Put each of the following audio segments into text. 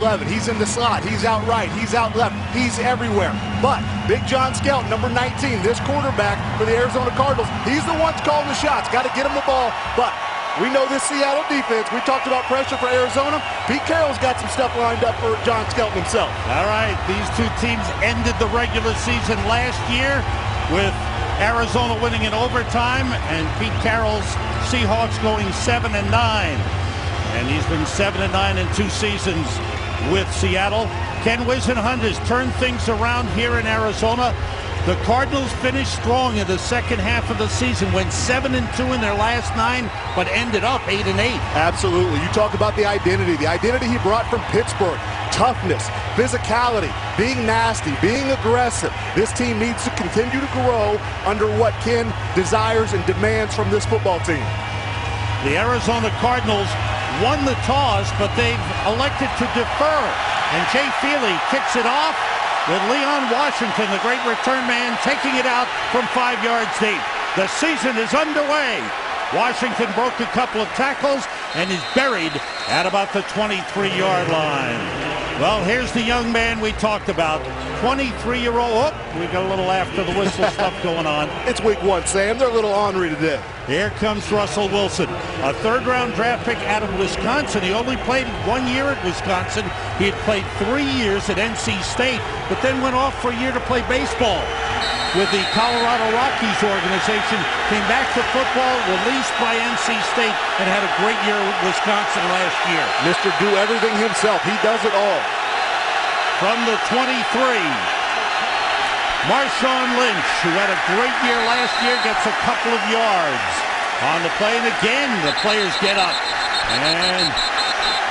11. He's in the slot. He's out right. He's out left. He's everywhere. But Big John Skelton, number 19, this quarterback for the Arizona Cardinals, he's the one calling the shots. Got to get him the ball. But we know this Seattle defense. We talked about pressure for Arizona. Pete Carroll's got some stuff lined up for John Skelton himself. All right, these two teams ended the regular season last year with Arizona winning in overtime and Pete Carroll's Seahawks going 7-9. And he's been 7-9 in 2 seasons with Seattle. Ken Whisenhunt has turned things around here in Arizona. The Cardinals finished strong in the second half of the season, went 7-2 in their last 9, but ended up 8-8. Absolutely. You talk about the identity he brought from Pittsburgh. Toughness, physicality, being nasty, being aggressive. This team needs to continue to grow under what Ken desires and demands from this football team. The Arizona Cardinals won the toss, but they've elected to defer. And Jay Feely kicks it off with Leon Washington, the great return man, taking it out from 5 yards deep. The season is underway. Washington broke a couple of tackles and is buried at about the 23-yard line. Well, here's the young man we talked about, 23-year-old. Oh, we got a little after the whistle stuff going on. It's week 1, Sam. They're a little ornery today. Here comes Russell Wilson, a 3rd-round draft pick out of Wisconsin. He only played 1 year at Wisconsin. He had played 3 years at NC State, but then went off for a year to play baseball with the Colorado Rockies organization. Came back to football, released by NC State, and had a great year with Wisconsin last year. Mr. Do Everything himself. He does it all. From the 23, Marshawn Lynch, who had a great year last year, gets a couple of yards on the play. And again, the players get up. And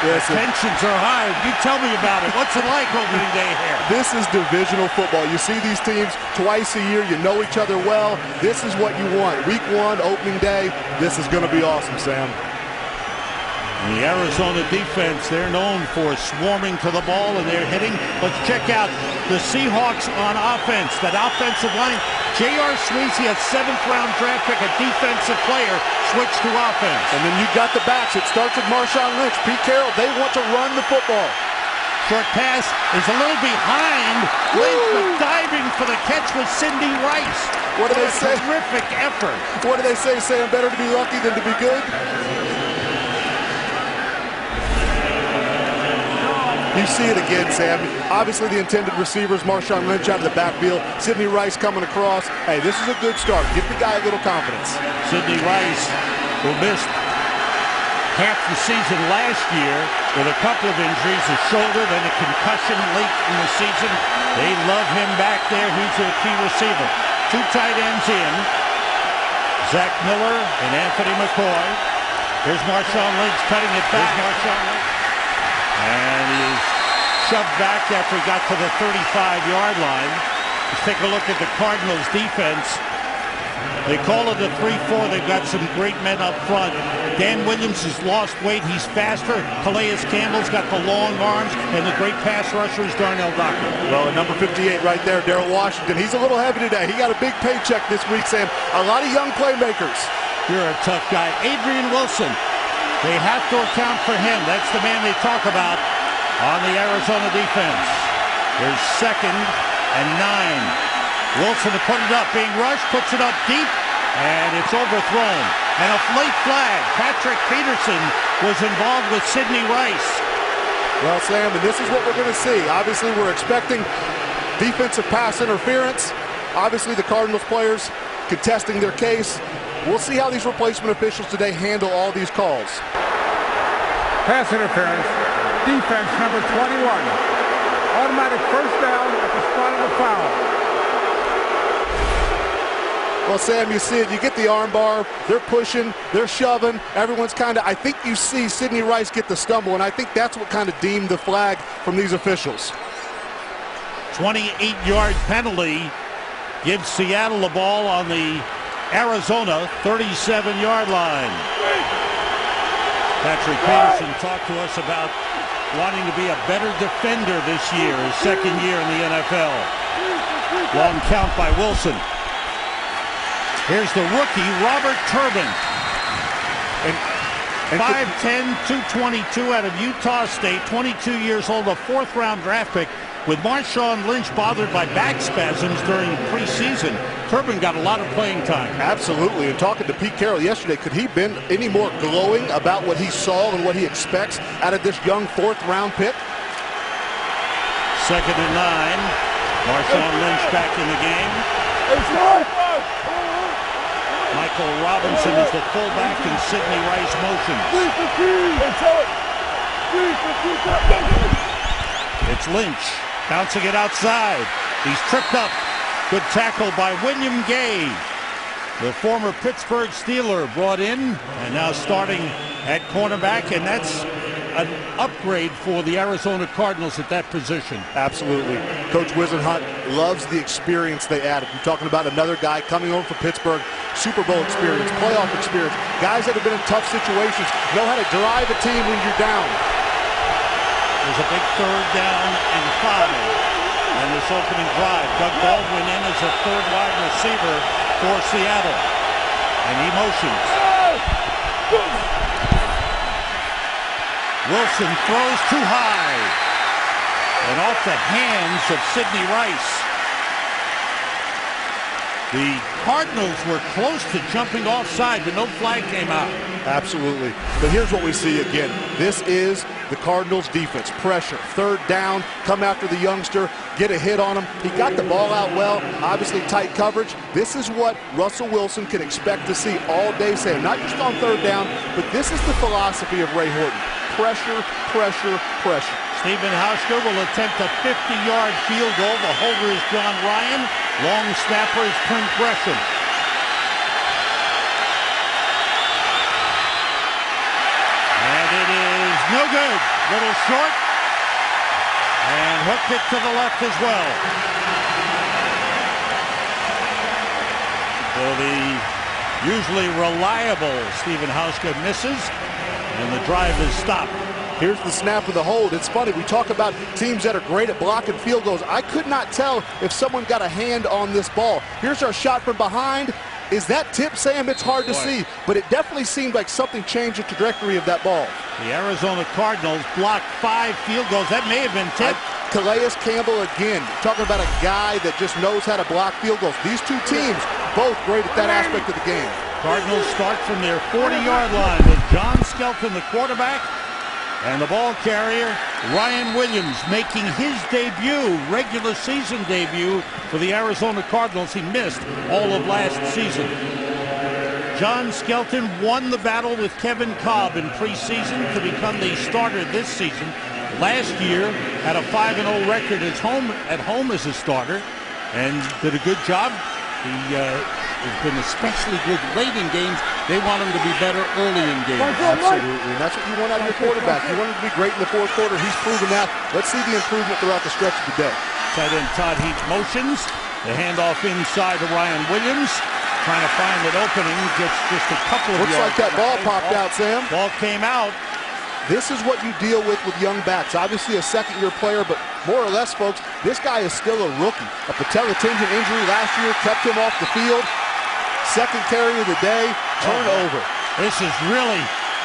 the tensions are high. You tell me about it. What's it like opening day here? This is divisional football. You see these teams twice a year. You know each other well. This is what you want. Week 1, opening day. This is going to be awesome, Sam. The Arizona defense, they're known for swarming to the ball and they're hitting. Let's check out the Seahawks on offense. That offensive line, J.R. Sweezy, a 7th-round draft pick, a defensive player, switched to offense. And then you got the backs. It starts with Marshawn Lynch. Pete Carroll, they want to run the football. Short pass is a little behind. Lynch was diving for the catch with Sidney Rice. What do they say? Terrific effort. What do they say, Sam? Better to be lucky than to be good? You see it again, Sam. Obviously, the intended receivers, Marshawn Lynch out of the backfield, Sidney Rice coming across. Hey, this is a good start. Give the guy a little confidence. Sidney Rice, who missed half the season last year with a couple of injuries, a shoulder, then a concussion late in the season. They love him back there. He's a key receiver. 2 tight ends in, Zach Miller and Anthony McCoy. Here's Marshawn Lynch cutting it back. Marshawn Lynch. And he is shoved back after he got to the 35-yard line. Let's take a look at the Cardinals defense. They call it a 3-4. They've got some great men up front. Dan Williams has lost weight. He's faster. Calais Campbell's got the long arms. And the great pass rusher is Darnell Docker. Well, number 58 right there, Darrell Washington. He's a little heavy today. He got a big paycheck this week, Sam. A lot of young playmakers. You're a tough guy. Adrian Wilson. They have to account for him. That's the man they talk about on the Arizona defense. There's 2nd and 9. Wilson to put it up, being rushed, puts it up deep, and it's overthrown. And a late flag. Patrick Peterson was involved with Sidney Rice. Well, Sam, and this is what we're going to see. Obviously, we're expecting defensive pass interference. Obviously, the Cardinals players contesting their case. We'll see how these replacement officials today handle all these calls. Pass interference, defense number 21. Automatic 1st down at the spot of the foul. Well, Sam, you see it. You get the arm bar. They're pushing. They're shoving. Everyone's kind of, I think you see Sidney Rice get the stumble, and I think that's what kind of deemed the flag from these officials. 28-yard penalty gives Seattle the ball on the Arizona 37-yard line. Patrick Peterson talked to us about wanting to be a better defender this year, his 2nd year in the NFL. Long count by Wilson. Here's the rookie, Robert Turbin. And 5'10", 222 out of Utah State, 22 years old, a fourth-round draft pick. With Marshawn Lynch bothered by back spasms during preseason, Turbin got a lot of playing time. Absolutely. And talking to Pete Carroll yesterday, could he been any more glowing about what he saw and what he expects out of this young fourth-round pick? 2nd and 9. Marshawn Lynch back in the game. Michael Robinson is the fullback and Sidney Rice motion. It's Lynch bouncing it outside. He's tripped up. Good tackle by William Gay, the former Pittsburgh Steeler, brought in and now starting at cornerback, and that's an upgrade for the Arizona Cardinals at that position. Absolutely. Coach Wisenhunt loves the experience they added. You're talking about another guy coming over from Pittsburgh, Super Bowl experience, playoff experience, guys that have been in tough situations, know how to drive a team when you're down. There's a big 3rd down and 5 in this opening drive. Doug Baldwin in as a 3rd wide receiver for Seattle, and he motions. Wilson throws too high and off the hands of Sidney Rice. The Cardinals were close to jumping offside, but no flag came out. Absolutely. But here's what we see again. This is the Cardinals defense. Pressure, 3rd down, come after the youngster, get a hit on him. He got the ball out well, obviously tight coverage. This is what Russell Wilson can expect to see all day, Sam. Not just on 3rd down, but this is the philosophy of Ray Horton. Pressure, pressure, pressure. Stephen Hauschka will attempt a 50-yard field goal. The holder is John Ryan. Long snapper is Clint Gresham. And it is no good. Little short. And hooked it to the left as well. So the usually reliable Stephen Hauschka misses, and the drive is stopped. Here's the snap of the hold. It's funny, we talk about teams that are great at blocking field goals. I could not tell if someone got a hand on this ball. Here's our shot from behind. Is that tip, Sam? It's hard to see, but it definitely seemed like something changed the trajectory of that ball. The Arizona Cardinals blocked 5 field goals. That may have been tipped. Calais Campbell again, talking about a guy that just knows how to block field goals. These two teams, both great at that aspect of the game. Cardinals start from their 40-yard line with John Skelton, the quarterback, and the ball carrier, Ryan Williams, making his debut, regular season debut for the Arizona Cardinals. He missed all of last season. John Skelton won the battle with Kevin Cobb in preseason to become the starter this season. Last year, had a 5-0 record at home as a starter, and did a good job. He has been especially good late in games. They want him to be better early in games. Absolutely, and that's what you want out of your quarterback. You want him to be great in the 4th quarter. He's proven that. Let's see the improvement throughout the stretch of the day. Tight end Todd Heath motions. The handoff inside to Ryan Williams. Trying to find an opening. Just a couple of yards. Looks like that ball popped out, Sam. Ball came out. This is what you deal with young backs. Obviously a second-year player, but more or less, folks, this guy is still a rookie. A patella tendon injury last year kept him off the field. Second carry of the day, turnover. This is really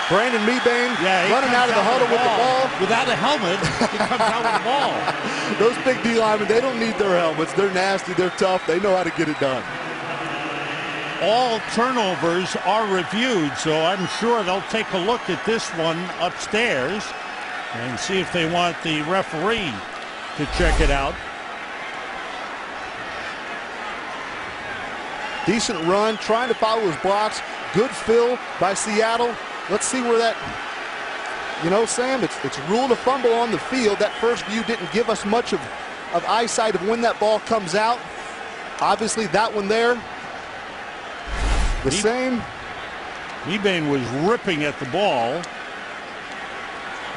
Brandon Mebane running out of the huddle with the ball. Without a helmet, he comes out with the ball. Those big D linemen, they don't need their helmets. They're nasty, they're tough, they know how to get it done. All turnovers are reviewed, so I'm sure they'll take a look at this one upstairs and see if they want the referee to check it out. Decent run, trying to follow his blocks. Good fill by Seattle. Let's see where that, Sam, it's ruled a fumble on the field. That first view didn't give us much of eyesight of when that ball comes out. Obviously, that one there, the same. Mebane was ripping at the ball.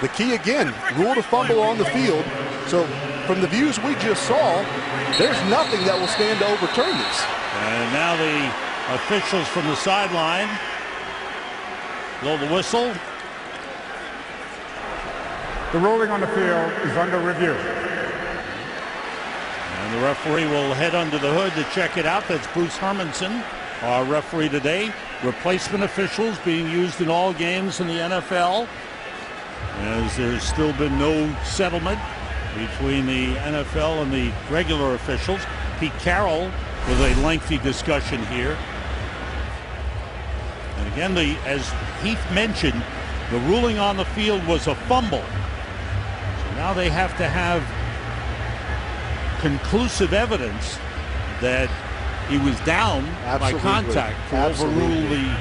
The key again, ruled a fumble on the field. So from the views we just saw, there's nothing that will stand to overturn this. And now the officials from the sideline blow the whistle. The ruling on the field is under review. And the referee will head under the hood to check it out. That's Bruce Hermanson, our referee today. replacement officials being used in all games in the NFL, as there's still been no settlement between the NFL and the regular officials. Pete Carroll with a lengthy discussion here. And again, as Heath mentioned, the ruling on the field was a fumble. So now they have to have conclusive evidence that he was down by contact to overrule the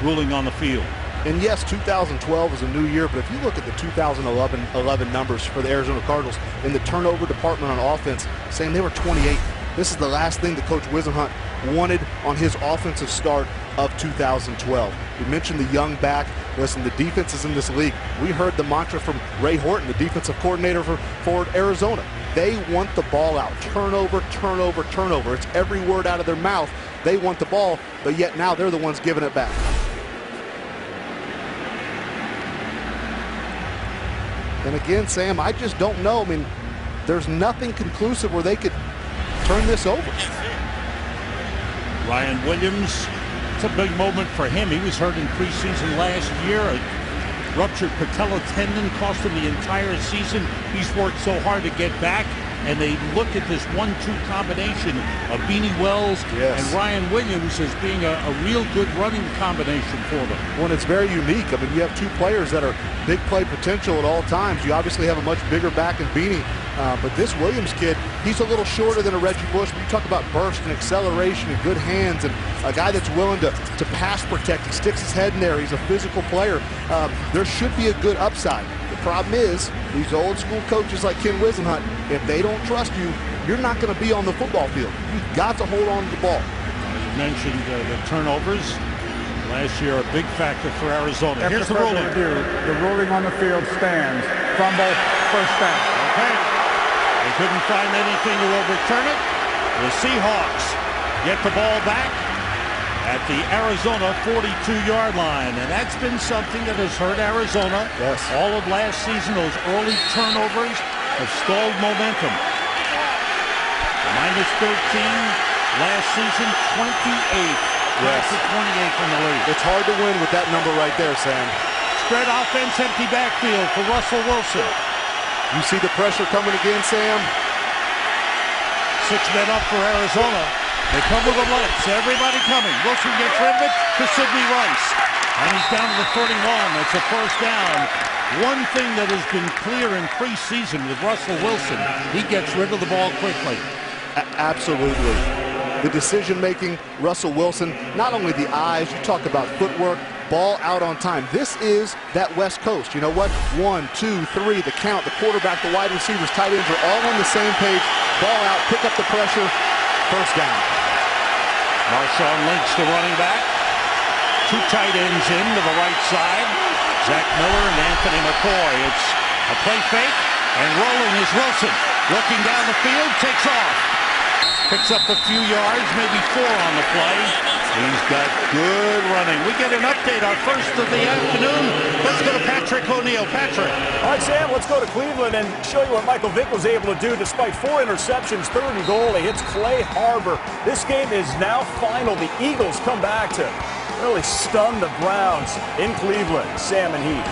ruling on the field. And yes, 2012 is a new year, but if you look at the 2011 numbers for the Arizona Cardinals in the turnover department on offense, saying they were 28. This is the last thing that Coach Whisenhunt wanted on his offensive start of 2012. We mentioned the young back. Listen, the defenses in this league, we heard the mantra from Ray Horton, the defensive coordinator for Arizona. They want the ball out. Turnover, turnover, turnover. It's every word out of their mouth. They want the ball, but yet now they're the ones giving it back. And again, Sam, I just don't know. I mean, there's nothing conclusive where they could turn this over. Ryan Williams, it's a big moment for him. He was hurt in preseason last year. A ruptured patella tendon cost him the entire season. He's worked so hard to get back. And they look at this 1-2 combination of Beanie Wells and Ryan Williams as being a real good running combination for them. Well, it's very unique. I mean, you have two players that are big play potential at all times. You obviously have a much bigger back in Beanie, but this Williams kid, he's a little shorter than a Reggie Bush. But you talk about burst and acceleration and good hands, and a guy that's willing to pass protect. He sticks his head in there. He's a physical player. There should be a good upside. The problem is, these old school coaches like Ken Whisenhunt, if they don't trust you, you're not going to be on the football field. You've got to hold on to the ball. You mentioned the turnovers. Last year, a big factor for Arizona. After Here's the ruling. Review, the ruling on the field stands. Fumble, first down. Okay. They couldn't find anything to overturn it. The Seahawks get the ball back at the Arizona 42-yard line. And that's been something that has hurt Arizona all of last season. Those early turnovers have stalled momentum. Minus 13 last season, 28th. To 28th in the league. It's hard to win with that number right there, Sam. Spread offense, empty backfield for Russell Wilson. You see the pressure coming again, Sam? 6 men up for Arizona. They come with a blitz. Everybody coming. Wilson gets rid of it to Sidney Rice. And he's down to the 31. That's a first down. One thing that has been clear in preseason with Russell Wilson, he gets rid of the ball quickly. Absolutely. The decision-making, Russell Wilson, not only the eyes, you talk about footwork, ball out on time. This is that West Coast. You know what? 1, 2, 3, the count, the quarterback, the wide receivers, tight ends are all on the same page. Ball out, pick up the pressure, first down. Marshawn Lynch, the running back. 2 tight ends in to the right side. Zach Miller and Anthony McCoy. It's a play fake, and rolling is Wilson. Looking down the field, takes off. Picks up a few yards, maybe 4 on the play. He's got good running. We get an update, our first of the afternoon. Let's go to Patrick O'Neill. Patrick. All right, Sam, let's go to Cleveland and show you what Michael Vick was able to do despite 4 interceptions, 3rd and goal. He hits Clay Harbor. This game is now final. The Eagles come back to really stun the Browns in Cleveland. Sam and Heath.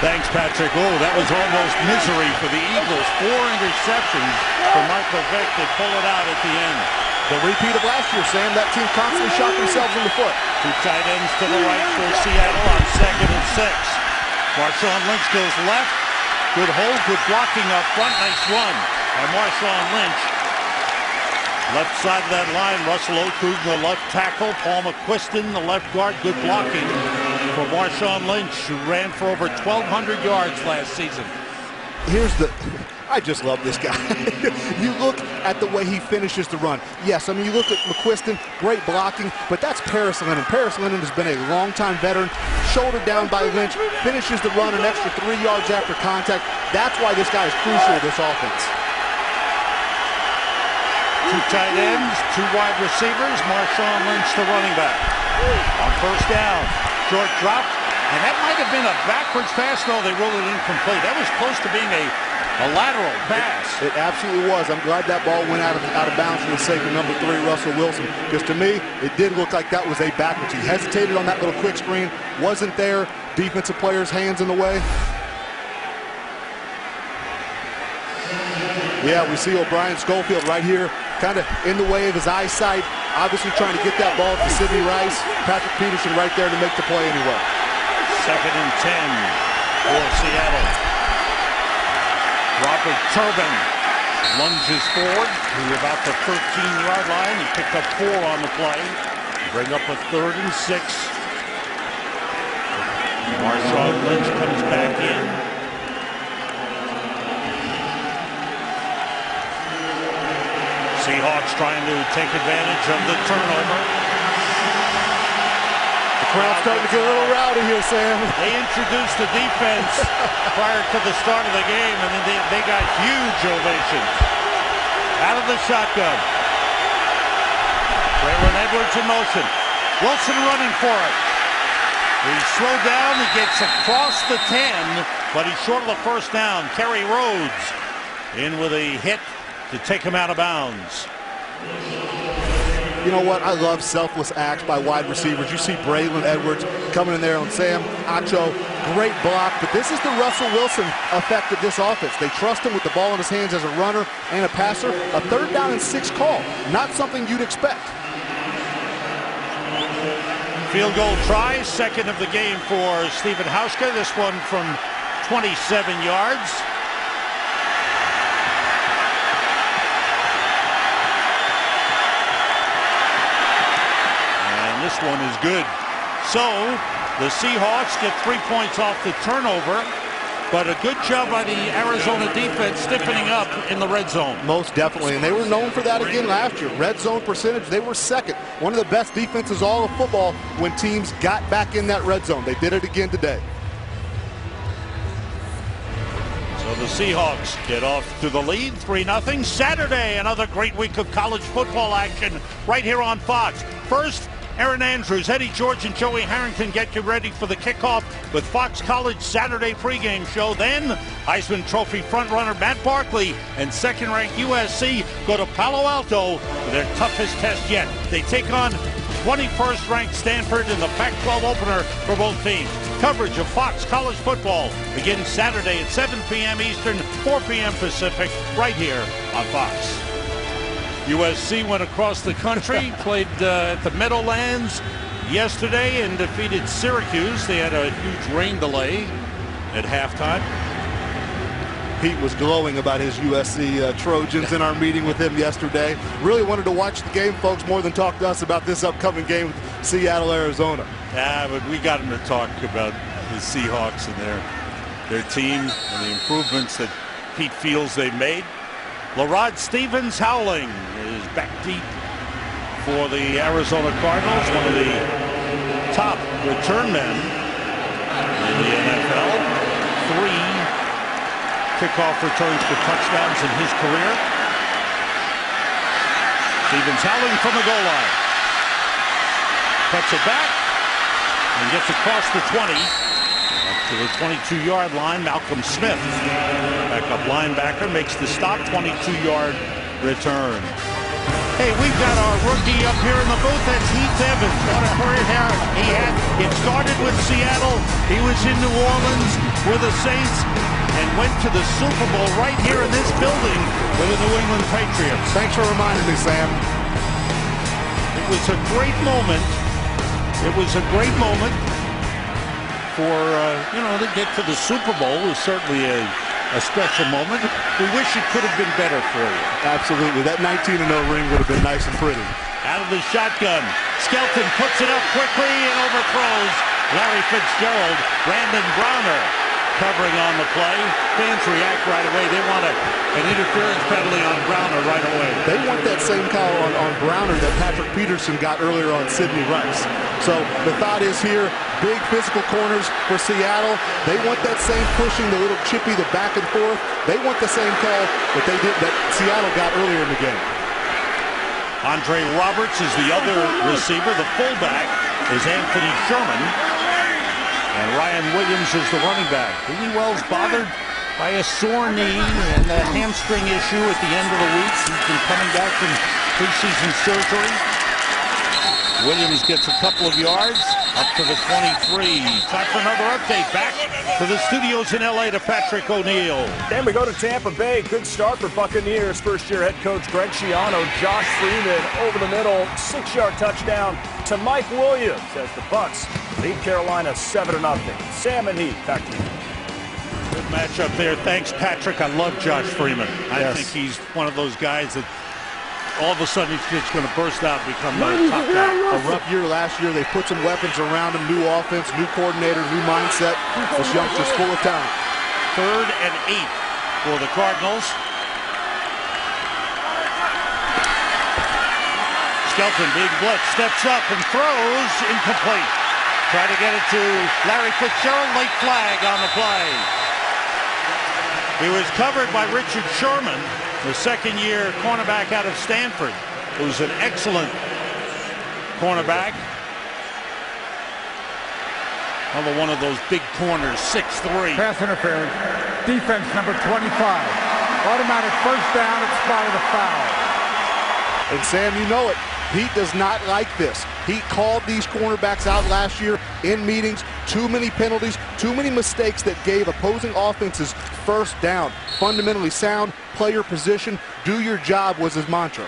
Thanks, Patrick. Oh, that was almost misery for the Eagles. 4 interceptions for Michael Vick to pull it out at the end. The repeat of last year, Sam. That team constantly shot themselves in the foot. 2 tight ends to the right for Seattle on 2nd and 6. Marshawn Lynch goes left. Good hold, good blocking up front. Nice run by Marshawn Lynch. Left side of that line, Russell Okung, the left tackle. Paul McQuiston, the left guard. Good blocking for Marshawn Lynch, who ran for over 1,200 yards last season. I just love this guy. You look at the way he finishes the run. Yes, I mean, you look at McQuiston, great blocking, but that's Paris Lennon. Paris Lennon has been a longtime veteran, shouldered down by Lynch, finishes the run an extra 3 yards after contact. That's why this guy is crucial to this offense. 2 tight ends, 2 wide receivers. Marshawn Lynch, the running back. On first down, short drop, and that might have been a backwards pass. No, they ruled it incomplete. That was close to being a A lateral pass. It absolutely was. I'm glad that ball went out of bounds for the sake of number 3, Russell Wilson. Because to me, it did look like that was a backwards. He hesitated on that little quick screen. Wasn't there. Defensive player's hands in the way. Yeah, we see O'Brien Schofield right here, kind of in the way of his eyesight. Obviously trying to get that ball to Sidney Rice. Patrick Peterson right there to make the play anyway. 2nd and 10 for Seattle. Robert Turbin lunges forward to about the 13-yard line. He picked up 4 on the play. Bring up a 3rd and 6. Marshawn Lynch comes back in. Seahawks trying to take advantage of the turnover. The crowd's starting to get a little rowdy here, Sam. They introduced the defense prior to the start of the game, and then they got huge ovations. Out of the shotgun. Braylon Edwards in motion. Wilson running for it. He's slowed down. He gets across the 10, but he's short of the first down. Kerry Rhodes in with a hit to take him out of bounds. You know what? I love selfless acts by wide receivers. You see Braylon Edwards coming in there on Sam Acho. Great block, but this is the Russell Wilson effect of this offense. They trust him with the ball in his hands as a runner and a passer. A 3rd down and 6 call. Not something you'd expect. Field goal try, 2nd of the game for Stephen Hauschka. This one from 27 yards. This one is good. So the Seahawks get 3 points off the turnover, but a good job by the Arizona defense stiffening up in the red zone. Most definitely, and they were known for that again last year. Red zone percentage, they were 2nd. One of the best defenses all of football when teams got back in that red zone. They did it again today. So the Seahawks get off to the lead, 3-0. Saturday, another great week of college football action right here on Fox. First, Aaron Andrews, Eddie George, and Joey Harrington get you ready for the kickoff with Fox College Saturday pregame show. Then, Heisman Trophy frontrunner Matt Barkley and 2nd-ranked USC go to Palo Alto for their toughest test yet. They take on 21st-ranked Stanford in the Pac-12 opener for both teams. Coverage of Fox College football begins Saturday at 7 p.m. Eastern, 4 p.m. Pacific, right here on Fox. USC went across the country, played at the Meadowlands yesterday and defeated Syracuse. They had a huge rain delay at halftime. Pete was glowing about his USC Trojans in our meeting with him yesterday. Really wanted to watch the game, folks, more than talk to us about this upcoming game with Seattle, Arizona. Yeah, but we got him to talk about the Seahawks and their team and the improvements that Pete feels they've made. LaRod Stevens Howling is back deep for the Arizona Cardinals, one of the top return men in the NFL. 3 kickoff returns for touchdowns in his career. Stevens Howling from the goal line. Cuts it back and gets across the 20. Up to the 22-yard line, Malcolm Smith, backup linebacker, makes the stop, 22-yard return. Hey, we've got our rookie up here in the booth. That's Heath Evans. What a career he had. It started with Seattle. He was in New Orleans with the Saints and went to the Super Bowl right here in this building with the New England Patriots. Thanks for reminding me, Sam. It was a great moment. It was a great moment for, to get to the Super Bowl was certainly a special moment. We wish it could have been better for you. Absolutely. That 19-0 ring would have been nice and pretty. Out of the shotgun. Skelton puts it up quickly and overthrows Larry Fitzgerald. Brandon Browner covering on the play. Fans react right away. They want an interference penalty on Browner right away. They want that same call on Browner that Patrick Peterson got earlier on Sidney Rice. So the thought is here, big physical corners for Seattle. They want that same pushing, the little chippy, the back and forth. They want the same call that Seattle got earlier in the game. Andre Roberts is the other receiver. The fullback is Anthony Sherman. And Ryan Williams is the running back. Didn't Wells bothered by a sore knee and a hamstring issue at the end of the week. He's been coming back from preseason surgery. Williams gets a couple of yards up to the 23. Time for another update. Back to the studios in LA to Patrick O'Neill. And we go to Tampa Bay. Good start for Buccaneers. First-year head coach Greg Schiano. Josh Freeman over the middle. 6-yard touchdown to Mike Williams as the Bucs lead Carolina 7-0. Sam and Heath, back to you. Good matchup there. Thanks, Patrick. I love Josh Freeman. I think he's one of those guys that all of a sudden he's just going to burst out and become the top guy. A rough year last year. They put some weapons around him. New offense, new coordinator, new mindset. This youngster's full of talent. 3rd and 8 for the Cardinals. Skelton being blitzed, steps up and throws incomplete. Try to get it to Larry Fitzgerald. Late flag on the play. He was covered by Richard Sherman, the second-year cornerback out of Stanford, who's an excellent cornerback. Another one of those big corners, 6'3". Pass interference. Defense number 25. Automatic first down at spot of the foul. And Sam, you know it. Pete does not like this. He called these cornerbacks out last year in meetings. Too many penalties, too many mistakes that gave opposing offenses first down. Fundamentally sound, play your position, do your job was his mantra.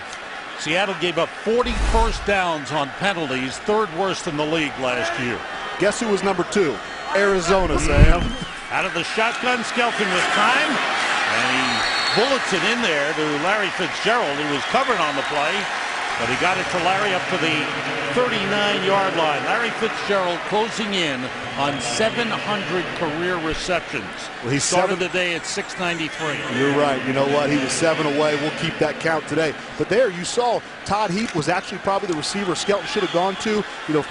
Seattle gave up 40 first downs on penalties, 3rd worst in the league last year. Guess who was number 2? Arizona, Sam. Out of the shotgun, Skelton with time, and he bullets it in there to Larry Fitzgerald, who was covered on the play. But he got it to Larry up to the 39-yard line. Larry Fitzgerald closing in on 700 career receptions. Well, he started the day at 693. You're right. You know what? He was 7 away. We'll keep that count today. But there you saw Todd Heap was actually probably the receiver Skelton should have gone to. You know,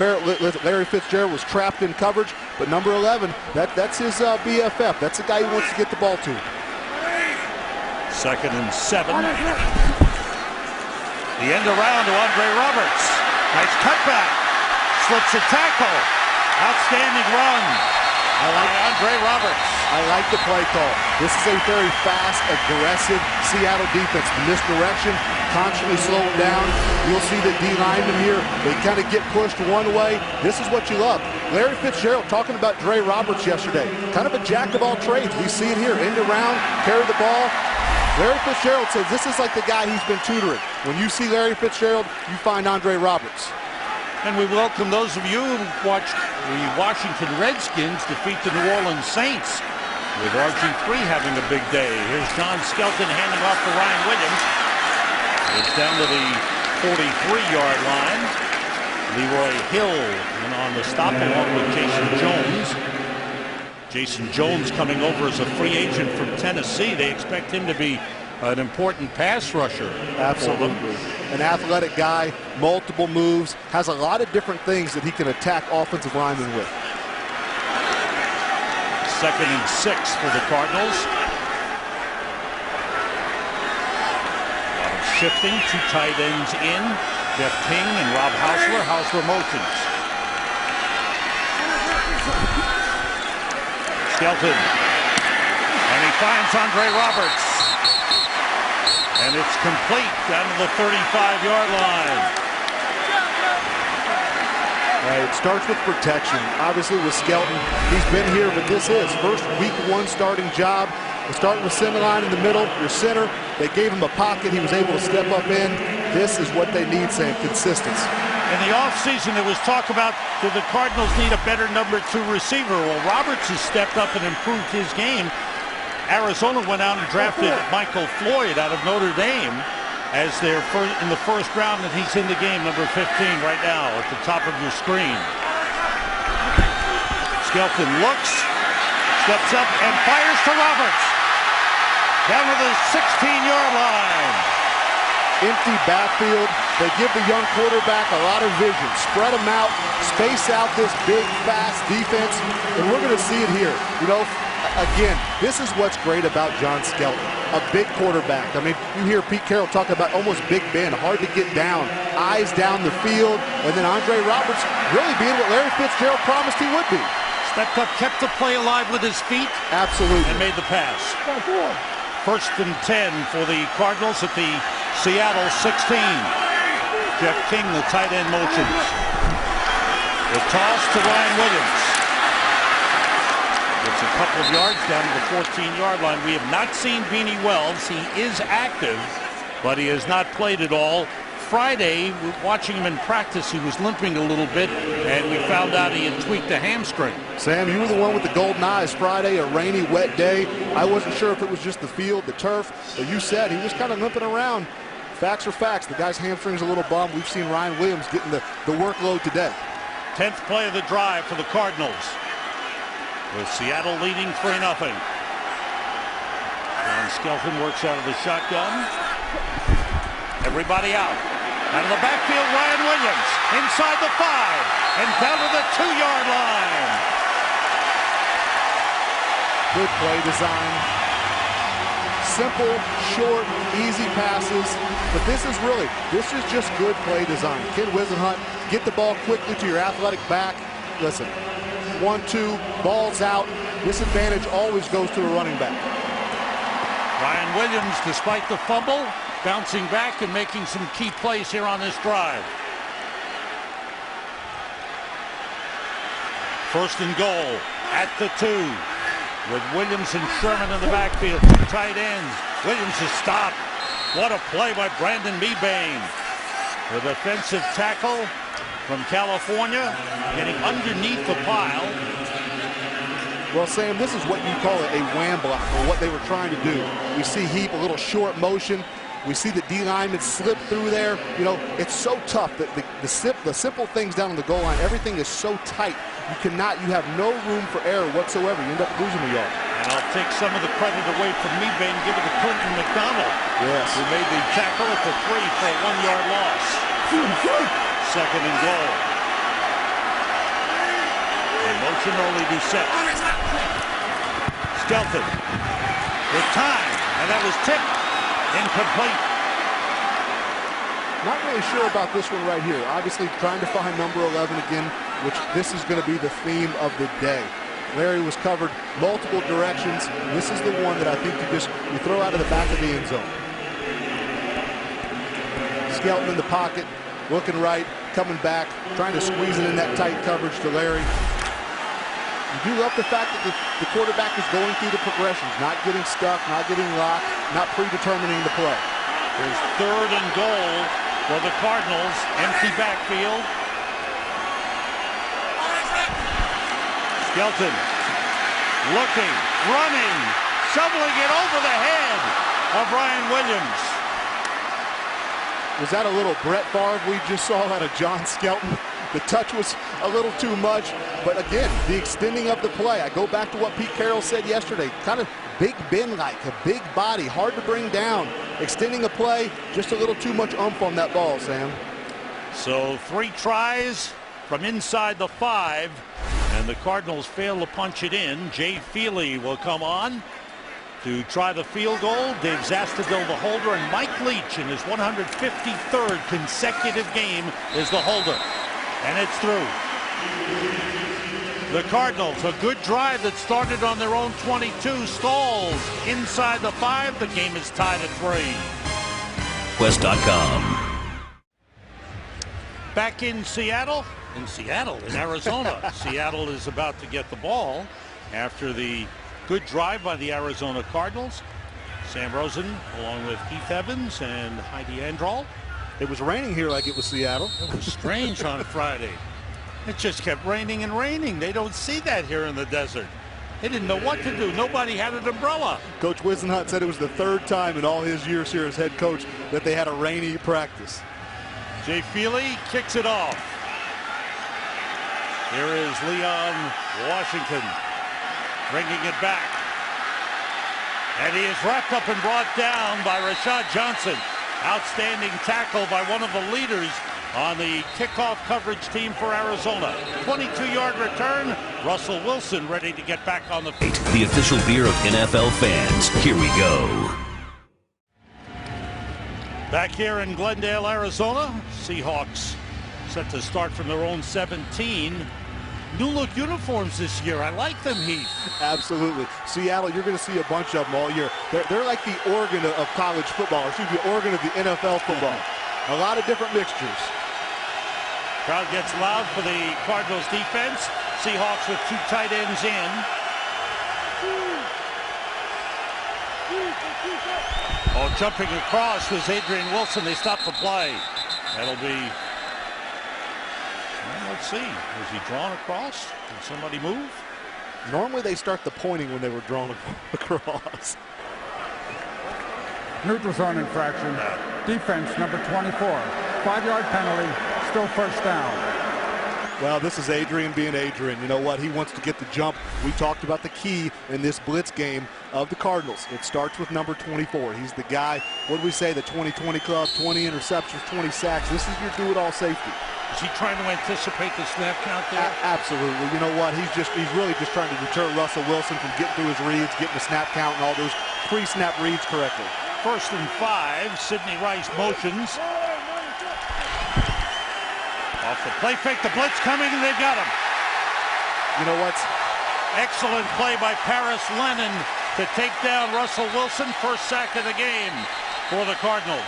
Larry Fitzgerald was trapped in coverage. But number 11, that's his BFF. That's the guy he wants to get the ball to. 2nd and 7. The end around to Andre Roberts. Nice cutback. Slips a tackle. Outstanding run. I like Andre Roberts. I like the play call. This is a very fast, aggressive Seattle defense. Misdirection, constantly slow it down. You'll see the D linemen here. They kind of get pushed one way. This is what you love. Larry Fitzgerald talking about Dre Roberts yesterday. Kind of a jack of all trades. We see it here. End around, carry the ball. Larry Fitzgerald says this is like the guy he's been tutoring. When you see Larry Fitzgerald, you find Andre Roberts. And we welcome those of you who watched the Washington Redskins defeat the New Orleans Saints, with RG3 having a big day. Here's John Skelton handing off to Ryan Williams. It's down to the 43-yard line. Leroy Hill and on the stop along with Jason Jones. Jason Jones coming over as a free agent from Tennessee. They expect him to be an important pass rusher. Absolutely. An athletic guy, multiple moves, has a lot of different things that he can attack offensive linemen with. 2nd and 6 for the Cardinals. A lot of shifting, 2 tight ends in. Jeff King and Rob Hausler. Hausler motions. Skelton, and he finds Andre Roberts, and it's complete down to the 35-yard line. It starts with protection. Obviously with Skelton, he's been here, but this is first week 1 starting job. We're starting with center line in the middle, your center. They gave him a pocket. He was able to step up in. This is what they need, Sam, consistency. In the offseason, there was talk about, do the Cardinals need a better number 2 receiver? Well, Roberts has stepped up and improved his game. Arizona went out and drafted Michael Floyd out of Notre Dame as their in the first round, and he's in the game, number 15 right now at the top of your screen. Skelton looks, steps up, and fires to Roberts. Down to the 16-yard line. Empty backfield. They give the young quarterback a lot of vision. Spread them out, space out this big, fast defense, and we're going to see it here. You know, again, this is what's great about John Skelton, a big quarterback. I mean, you hear Pete Carroll talk about almost Big Ben, hard to get down, eyes down the field, and then Andre Roberts really being what Larry Fitzgerald promised he would be. stepped up, kept the play alive with his feet. Absolutely. And made the pass. 1st and 10 for the Cardinals at the Seattle 16. Jeff King, the tight end, motions. The toss to Ryan Williams. It's a couple of yards down to the 14-yard line. We have not seen Beanie Wells. He is active, but he has not played at all. Friday, watching him in practice, he was limping a little bit, and we found out he had tweaked a hamstring. Sam, you were the one with the golden eyes Friday, a rainy, wet day. I wasn't sure if it was just the field, the turf, but you said he was kind of limping around. Facts are facts. The guy's hamstring's a little bummed. We've seen Ryan Williams getting the workload today. 10th play of the drive for the Cardinals, with Seattle leading 3-0. John Skelton works out of the shotgun. Everybody out. Out of the backfield, Ryan Williams. Inside the 5 and down to the 2-yard line. Good play design. Simple, short, easy passes. But this is just good play design. Ken Wisenhunt, get the ball quickly to your athletic back. Listen, 1-2, ball's out. This advantage always goes to the running back. Ryan Williams, despite the fumble, bouncing back and making some key plays here on this drive. 1st and goal at the 2, with Williams and Sherman in the backfield. 2 tight ends. Williams is stopped. What a play by Brandon Mebane. The defensive tackle from California getting underneath the pile. Well, Sam, this is what you call a wham block, or what they were trying to do. We see Heap, a little short motion. We see the D lineman slip through there. You know, it's so tough. The simple things down on the goal line, everything is so tight. You have no room for error whatsoever. You end up losing a yard. And I'll take some of the credit away from Mebane and give it to Clinton McDonald. Yes. Who made the tackle at the 3 for a 1-yard loss. 2nd and goal. And motion early to set. Skelton with time, and that was tipped. Incomplete. Not really sure about this one right here. Obviously trying to find number 11 again, which this is going to be the theme of the day. Larry was covered multiple directions. This is the one that I think you throw out of the back of the end zone. Skelton in the pocket, looking right, coming back, trying to squeeze it in that tight coverage to Larry. You do love the fact that the quarterback is going through the progressions, not getting stuck, not getting locked, not predetermining the play. There's 3rd and goal for the Cardinals. Empty backfield. Skelton looking, running, shoveling it over the head of Ryan Williams. Was that a little Brett Favre we just saw out of John Skelton? The touch was a little too much, but again, the extending of the play. I go back to what Pete Carroll said yesterday, kind of Big Ben-like, a big body, hard to bring down. Extending a play, just a little too much oomph on that ball, Sam. So 3 tries from inside the 5, and the Cardinals fail to punch it in. Jay Feely will come on to try the field goal. Dave Zastudil the holder, and Mike Leach in his 153rd consecutive game is the holder. And it's through. The Cardinals, a good drive that started on their own 22, stalls inside the 5. The game is tied at 3. West.com. Back in Seattle, in Arizona. Seattle is about to get the ball after the good drive by the Arizona Cardinals. Sam Rosen along with Keith Evans and Heidi Androl. It was raining here like it was Seattle. It was strange on Friday. It just kept raining and raining. They don't see that here in the desert. They didn't know what to do. Nobody had an umbrella. Coach Wisenhunt said it was the 3rd time in all his years here as head coach that they had a rainy practice. Jay Feely kicks it off. Here is Leon Washington bringing it back. And he is wrapped up and brought down by Rashad Johnson. Outstanding tackle by one of the leaders on the kickoff coverage team for Arizona. 22-yard return. Russell Wilson ready to get back on the field. The official beer of NFL fans. Here we go. Back here in Glendale, Arizona, Seahawks set to start from their own 17. new look uniforms this year. I like them, Heath. Absolutely. Seattle, you're going to see a bunch of them all year. They're like the Oregon of college football, or excuse me, Oregon of the NFL football. A lot of different mixtures. Crowd gets loud for the Cardinals defense. Seahawks with 2 tight ends in. Oh, jumping across was Adrian Wilson. They stopped the play. That'll be, well, let's see. Was he drawn across? Did somebody move? Normally they start the pointing when they were drawn across. Neutral zone infraction. Defense number 24. 5-yard penalty. Still first down. Well, this is Adrian being Adrian. You know what? He wants to get the jump. We talked about the key in this blitz game of the Cardinals. It starts with number 24. He's the guy, what do we say, the 20-20 club, 20 interceptions, 20 sacks. This is your do-it-all safety. Is he trying to anticipate the snap count there? Absolutely. You know what? He's really just trying to deter Russell Wilson from getting through his reads, getting the snap count and all those pre-snap reads correctly. 1st and 5. Sidney Rice motions. Off the play fake, the blitz coming, and they've got him. You know what? Excellent play by Paris Lennon to take down Russell Wilson. First sack of the game for the Cardinals.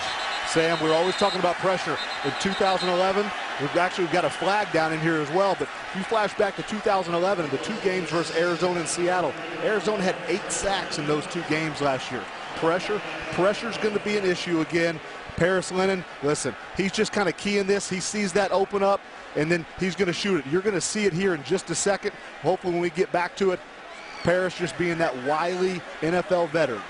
Sam, we're always talking about pressure. In 2011, we've got a flag down in here as well, but if you flash back to 2011 and the 2 games versus Arizona and Seattle, Arizona had 8 sacks in those 2 games last year. Pressure's going to be an issue again. Paris Lennon, listen, he's just kind of keying this. He sees that open up, and then he's going to shoot it. You're going to see it here in just a second. Hopefully when we get back to it, Paris just being that wily NFL veteran.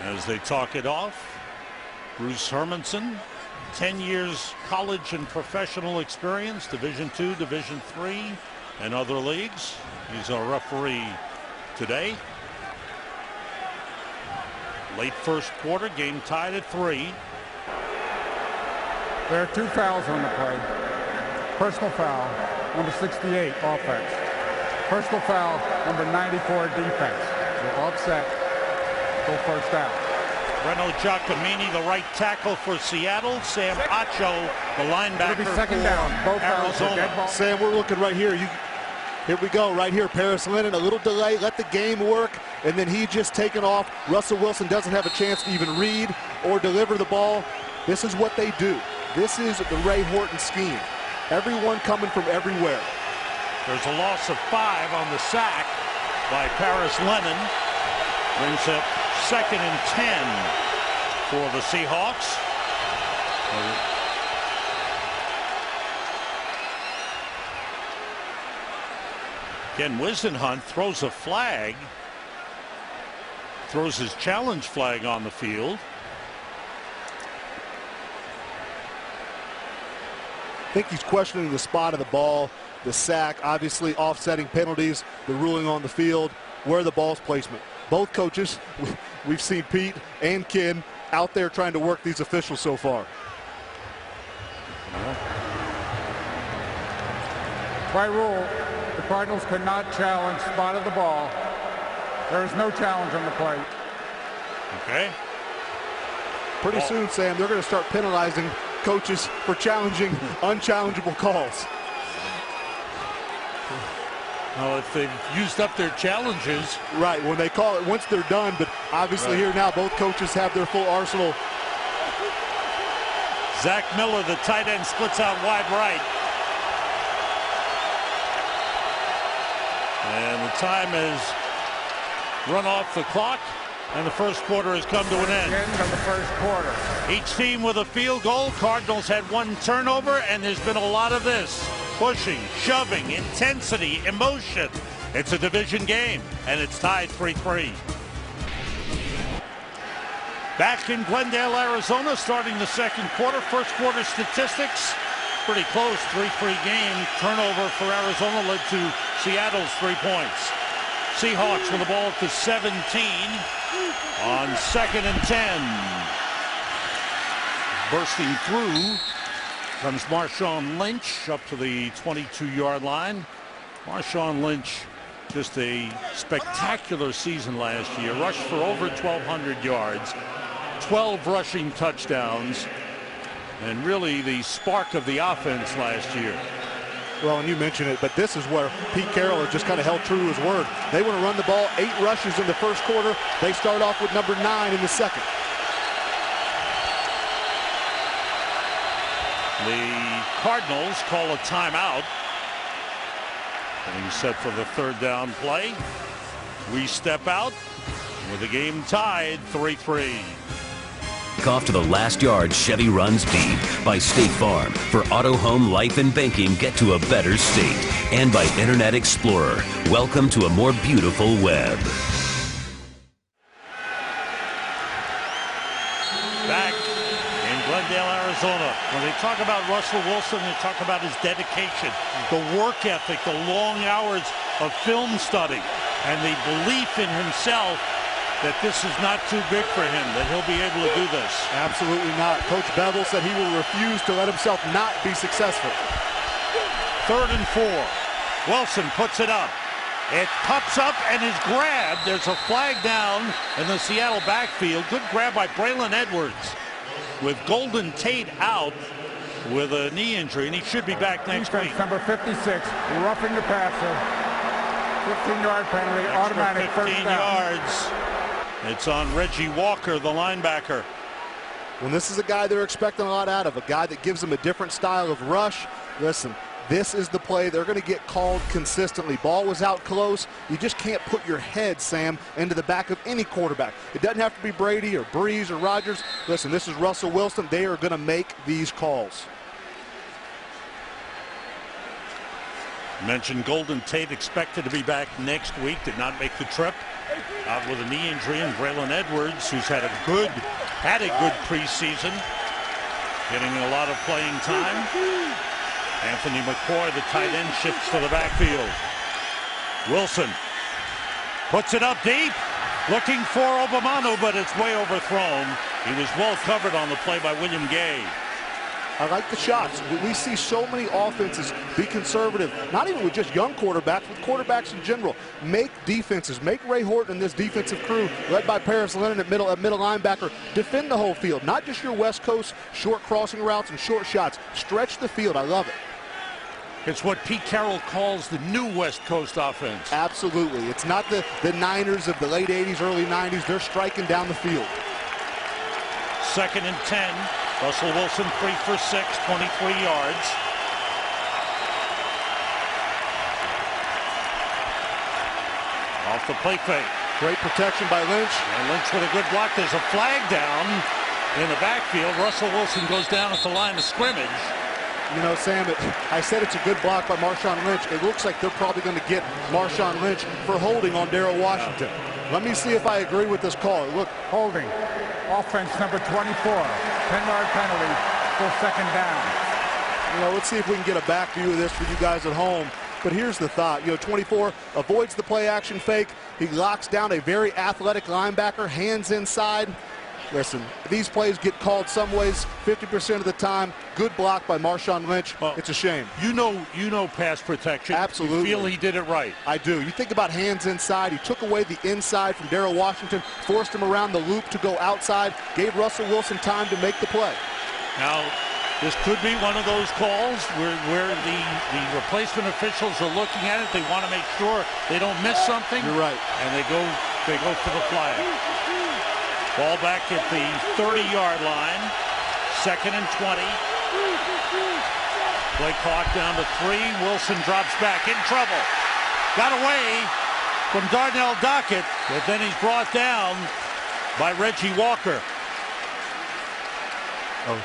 As they talk it off, Bruce Hermanson, 10 years college and professional experience, Division II, Division III, and other leagues. He's our referee today. Late first quarter, game tied at 3. There are 2 fouls on the play. Personal foul, number 68, offense. Personal foul, number 94, defense. We're offset, go first down. Reno Giacomini, the right tackle for Seattle. Sam Acho, the linebacker. It'll be second down. Both fouls are dead ball. Sam, we're looking right here. Here we go, right here. Paris Lennon, a little delay, let the game work, and then he just taken off. Russell Wilson doesn't have a chance to even read or deliver the ball. This is what they do. This is the Ray Horton scheme. Everyone coming from everywhere. There's a loss of 5 on the sack by Paris Lennon. Brings up 2nd and 10 for the Seahawks. Again, Wisenhunt throws a flag, throws his challenge flag on the field. I think he's questioning the spot of the ball, the sack, obviously offsetting penalties, the ruling on the field, where the ball's placement. Both coaches, we've seen Pete and Ken out there trying to work these officials so far. By rule, the Cardinals cannot challenge spot of the ball. There is no challenge on the play. Okay. Pretty soon, Sam, they're going to start penalizing coaches for challenging unchallengeable calls. Well, if they've used up their challenges. Right, when they call it once they're done, but obviously here now both coaches have their full arsenal. Zach Miller, the tight end, splits out wide right. And the time has run off the clock, and the first quarter has come to an end. End of the first quarter. Each team with a field goal. Cardinals had 1 turnover, and there's been a lot of this. Pushing, shoving, intensity, emotion. It's a division game, and it's tied 3-3. Back in Glendale, Arizona, starting the second quarter. First quarter statistics, pretty close, 3-3 game. Turnover for Arizona led to Seattle's 3 points. Seahawks with the ball at the 17 on 2nd and 10. Bursting through comes Marshawn Lynch up to the 22-yard line. Marshawn Lynch, just a spectacular season last year. Rushed for over 1,200 yards, 12 rushing touchdowns. and really the spark of the offense last year. Well, and you mentioned it, but this is where Pete Carroll has just kind of held true to his word. They want to run the ball, 8 rushes in the first quarter. They start off with number 9 in the second. The Cardinals call a timeout. Getting set for the third down play. We step out with the game tied 3-3. Off to the last yard, Chevy runs deep by State Farm. For auto, home, life, and banking, get to a better state. And by Internet Explorer. Welcome to a more beautiful web. Back in Glendale, Arizona. When they talk about Russell Wilson, they talk about his dedication, the work ethic, the long hours of film study, and the belief in himself that this is not too big for him, that he'll be able to do this. Absolutely not. Coach Bevel said he will refuse to let himself not be successful. 3rd and 4. Wilson puts it up. It pops up and is grabbed. There's a flag down in the Seattle backfield. Good grab by Braylon Edwards. With Golden Tate out with a knee injury, and he should be back next week. Number 56, roughing the passer. 15-yard penalty, automatic first down. 15 yards. It's on Reggie Walker, the linebacker. When this is a guy they're expecting a lot out of, a guy that gives them a different style of rush, listen, this is the play they're going to get called consistently. Ball was out close. You just can't put your head, Sam, into the back of any quarterback. It doesn't have to be Brady or Breeze or Rodgers. Listen, this is Russell Wilson. They are going to make these calls. Mentioned Golden Tate expected to be back next week. Did not make the trip. Out with a knee injury, and Braylon Edwards, who's had a good preseason, getting a lot of playing time. Anthony McCoy, the tight end, shifts to the backfield. Wilson puts it up deep, looking for Obamano, but it's way overthrown. He was well covered on the play by William Gay. I like the shots. We see so many offenses be conservative, not even with just young quarterbacks, with quarterbacks in general. Make defenses, make Ray Horton and this defensive crew, led by Paris Lennon at middle linebacker, defend the whole field, not just your West Coast short crossing routes and short shots. Stretch the field. I love it. It's what Pete Carroll calls the new West Coast offense. Absolutely. It's not the Niners of the late 80s, early 90s. They're striking down the field. 2nd and 10. Russell Wilson 3 for 6, 23 yards. Off the play fake. Great protection by Lynch. And Lynch with a good block. There's a flag down in the backfield. Russell Wilson goes down at the line of scrimmage. You know, Sam, I said it's a good block by Marshawn Lynch. It looks like they're probably going to get Marshawn Lynch for holding on Darrell Washington. Let me see if I agree with this call. Look, holding. Offense number 24. 10-yard penalty for 2nd down. You know, let's see if we can get a back view of this for you guys at home. But here's the thought. You know, 24 avoids the play action fake. He locks down a very athletic linebacker, hands inside. Listen, these plays get called some ways 50% of the time. Good block by Marshawn Lynch. Well, it's a shame. You know pass protection. Absolutely. You feel he did it right. I do. You think about hands inside. He took away the inside from Darrell Washington, forced him around the loop to go outside, gave Russell Wilson time to make the play. Now, this could be one of those calls where the replacement officials are looking at it. They want to make sure they don't miss something. You're right. And they go for the flag. Ball back at the 30-yard line. 2nd and 20. Play clock down to 3. Wilson drops back in trouble. Got away from Darnell Dockett, but then he's brought down by Reggie Walker. Oh.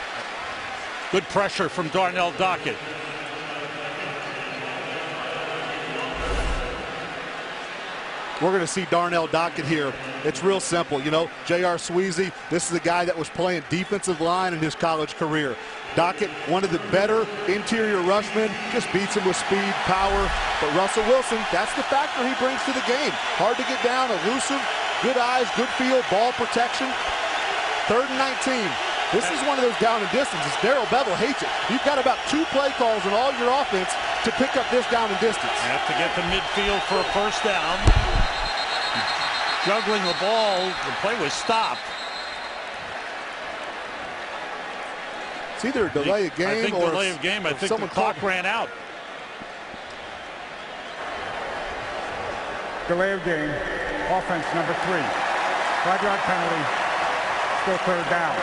Good pressure from Darnell Dockett. We're going to see Darnell Dockett here. It's real simple. You know, J.R. Sweezy, this is a guy that was playing defensive line in his college career. Dockett, one of the better interior rushmen, just beats him with speed, power. But Russell Wilson, that's the factor he brings to the game. Hard to get down, elusive, good eyes, good field, ball protection. 3rd and 19. This is one of those down and distances. Darrell Bevel hates it. You've got about 2 play calls in all your offense to pick up this down and distance. Have to get to midfield for a first down. Juggling the ball, the play was stopped. It's either a delay of game I think or delay of game. I think the clock ran out. Delay of game. Offense number 3. 5-yard penalty. Still third down.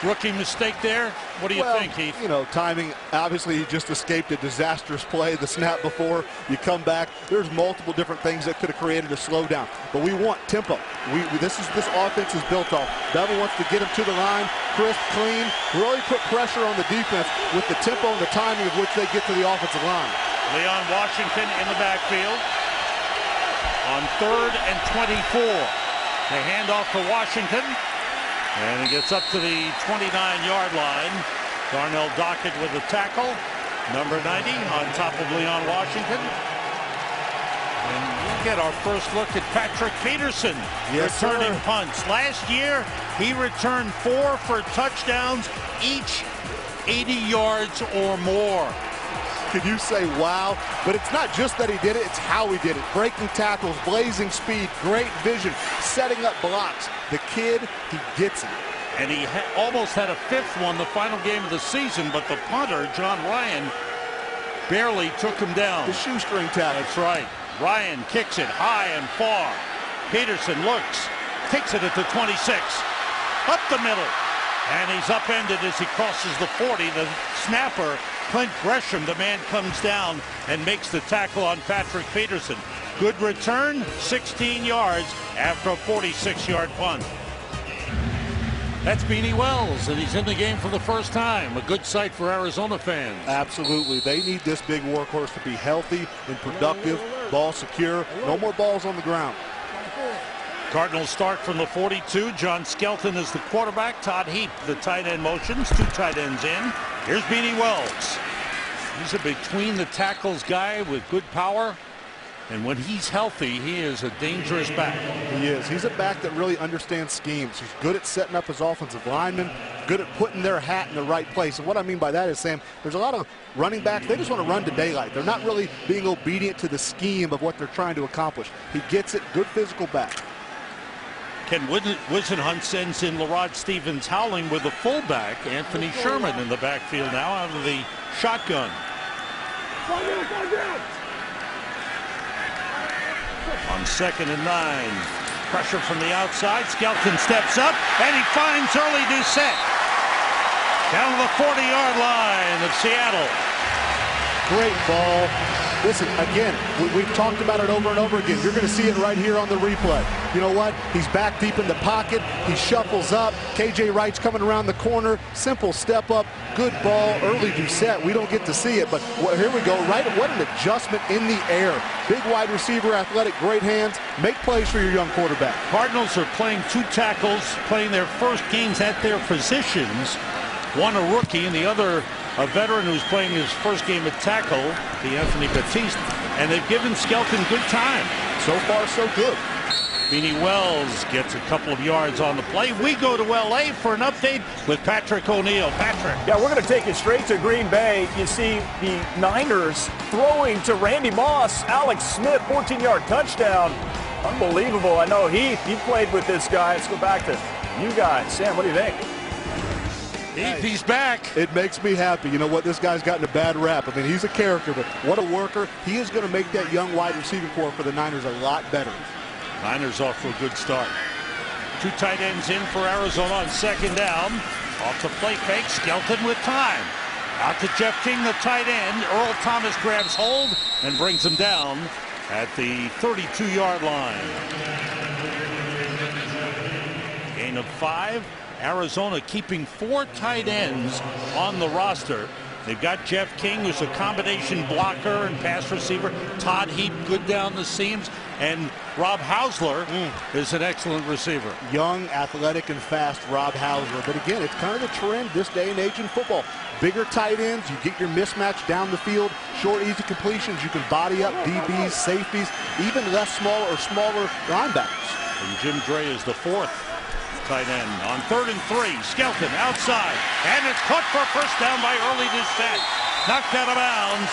Rookie mistake there. What do you think, Heath? You know, timing. Obviously, he just escaped a disastrous play the snap before. You come back. There's multiple different things that could have created a slowdown. But we want tempo. This offense is built off. Bevel wants to get him to the line, crisp, clean, really put pressure on the defense with the tempo and the timing of which they get to the offensive line. Leon Washington in the backfield on 3rd and 24. They hand off to Washington. And he gets up to the 29-yard line. Darnell Dockett with a tackle. Number 90 on top of Leon Washington. And we'll get our first look at Patrick Peterson returning punts. Last year, he returned 4 for touchdowns, each 80 yards or more. Can you say wow? But it's not just that he did it, it's how he did it. Breaking tackles, blazing speed, great vision, setting up blocks. The kid, he gets it. And he almost had a 5th one the final game of the season, but the punter, John Ryan, barely took him down. The shoestring tackle. That's right. Ryan kicks it high and far. Peterson looks, takes it at the 26, up the middle. And he's upended as he crosses the 40. The snapper, Clint Gresham, the man comes down and makes the tackle on Patrick Peterson. Good return, 16 yards after a 46-yard punt. That's Beanie Wells, and he's in the game for the first time. A good sight for Arizona fans. Absolutely. They need this big workhorse to be healthy and productive, ball secure, no more balls on the ground. Cardinals start from the 42. John Skelton is the quarterback. Todd Heap, the tight end motions. 2 tight ends in. Here's Beanie Wells. He's a between the tackles guy with good power. And when he's healthy, he is a dangerous back. He is. He's a back that really understands schemes. He's good at setting up his offensive linemen, good at putting their hat in the right place. And what I mean by that is, Sam, there's a lot of running backs, they just want to run to daylight. They're not really being obedient to the scheme of what they're trying to accomplish. He gets it. Good physical back. Ken Wisenhunt sends in LaRod Stevens Howling with the fullback, Anthony Sherman, in the backfield now out of the shotgun. On 2nd and 9, pressure from the outside. Skelton steps up, and he finds early Doucette down to the 40-yard line of Seattle. Great ball. Listen, again, we've talked about it over and over again. You're going to see it right here on the replay. You know what? He's back deep in the pocket. He shuffles up. KJ Wright's coming around the corner. Simple step up. Good ball. Early Doucette. We don't get to see it, but here we go. Right. What an adjustment in the air. Big wide receiver, athletic, great hands. Make plays for your young quarterback. Cardinals are playing 2 tackles, playing their first games at their positions. One a rookie and the other a veteran who's playing his first game at tackle, the Anthony Batiste, and they've given Skelton good time. So far, so good. Beanie Wells gets a couple of yards on the play. We go to L.A. for an update with Patrick O'Neill. Patrick. Yeah, we're going to take it straight to Green Bay. You see the Niners throwing to Randy Moss. Alex Smith, 14-yard touchdown. Unbelievable. I know Heath, you played with this guy. Let's go back to you guys. Sam, what do you think? He's back. It makes me happy. You know what? This guy's gotten a bad rap. I mean, he's a character, but what a worker. He is going to make that young wide receiver core for the Niners a lot better. Niners off to a good start. 2 tight ends in for Arizona on 2nd down. Off the play fake. Skelton with time. Out to Jeff King, the tight end. Earl Thomas grabs hold and brings him down at the 32-yard line. Gain of 5. Arizona keeping 4 tight ends on the roster. They've got Jeff King, who's a combination blocker and pass receiver. Todd Heap, good down the seams. And Rob Hausler is an excellent receiver. Young, athletic, and fast Rob Hausler. But again, it's kind of the trend this day and age in football. Bigger tight ends, you get your mismatch down the field. Short, easy completions. You can body up DBs, safeties, even smaller linebackers. And Jim Dre is the 4th tight end on 3rd and 3. Skelton outside, and it's caught for a first down by early Doucette. Knocked out of bounds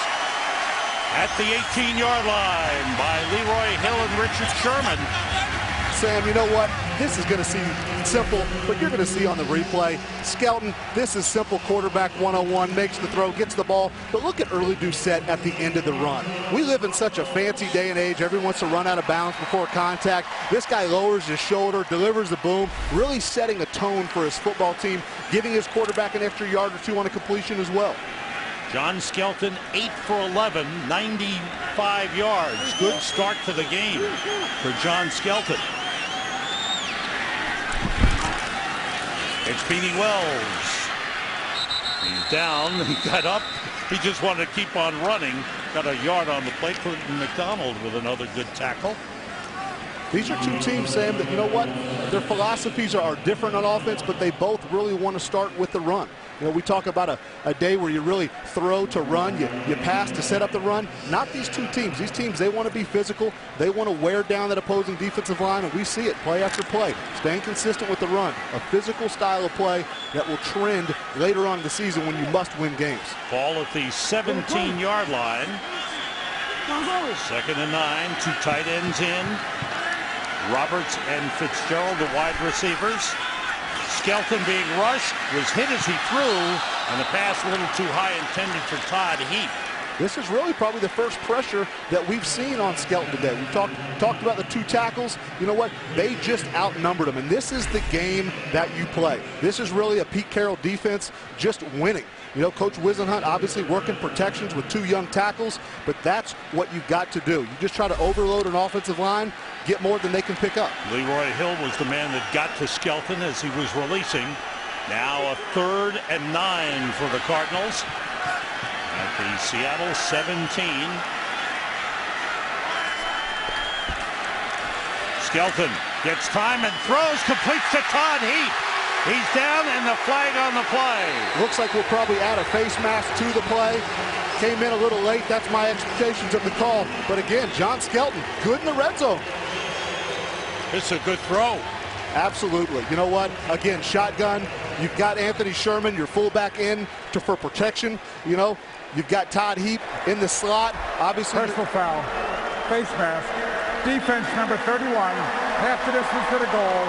at the 18-yard line by Leroy Hill and Richard Sherman. Sam, you know what? this is going to seem simple, but you're going to see on the replay, Skelton, this is simple quarterback 101, makes the throw, gets the ball, but look at early Doucette at the end of the run. We live in such a fancy day and age. Everyone wants to run out of bounds before contact. This guy lowers his shoulder, delivers the boom, really setting a tone for his football team, giving his quarterback an extra yard or two on a completion as well. John Skelton, 8 for 11, 95 yards. Good start to the game for John Skelton. It's Beanie Wells. He's down. He got up. He just wanted to keep on running. Got a yard on the play. Clinton McDonald with another good tackle. These are two teams, Sam, that, you know what, their philosophies are different on offense, but they both really want to start with the run. You know, we talk about a day where you really throw to run, you pass to set up the run. Not these two teams. These teams, they want to be physical. They want to wear down that opposing defensive line, and we see it play after play. Staying consistent with the run, a physical style of play that will trend later on in the season when you must win games. Ball at the 17-yard line. 2nd and 9, two tight ends in. Roberts and Fitzgerald, the wide receivers. Skelton being rushed, was hit as he threw, and the pass a little too high intended for Todd Heap. This is really probably the first pressure that we've seen on Skelton today. We talked about the two tackles. You know what? They just outnumbered them, and this is the game that you play. This is really a Pete Carroll defense just winning. You know, Coach Wisenhunt obviously working protections with two young tackles, but that's what you've got to do. You just try to overload an offensive line, get more than they can pick up. Leroy Hill was the man that got to Skelton as he was releasing. Now a 3rd and 9 for the Cardinals at the Seattle 17. Skelton gets time and throws, completes to Todd Heap. He's down, and the flag on the play. Looks like we'll probably add a face mask to the play. Came in a little late. That's my expectations of the call. But again, John Skelton, good in the red zone. It's a good throw. Absolutely. You know what? Again, shotgun. You've got Anthony Sherman, your fullback, in for protection. You know, you've got Todd Heap in the slot. Obviously, personal foul, face mask, defense number 31, half the distance to the goal,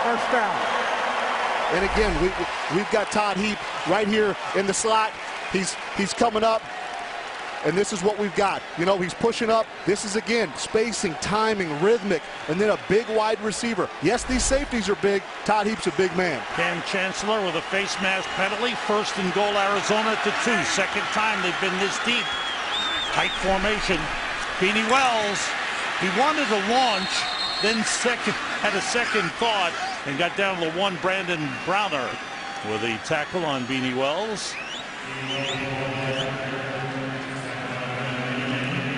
1st down. And again, we've got Todd Heap right here in the slot. He's coming up, and this is what we've got. You know, he's pushing up. This is, again, spacing, timing, rhythmic, and then a big wide receiver. Yes, these safeties are big. Todd Heap's a big man. Cam Chancellor with a face mask penalty. 1st and goal, Arizona at the 2. Second time they've been this deep. Tight formation. Beanie Wells, he wanted to launch, then had a second thought and got down to the 1. Brandon Browner with a tackle on Beanie Wells.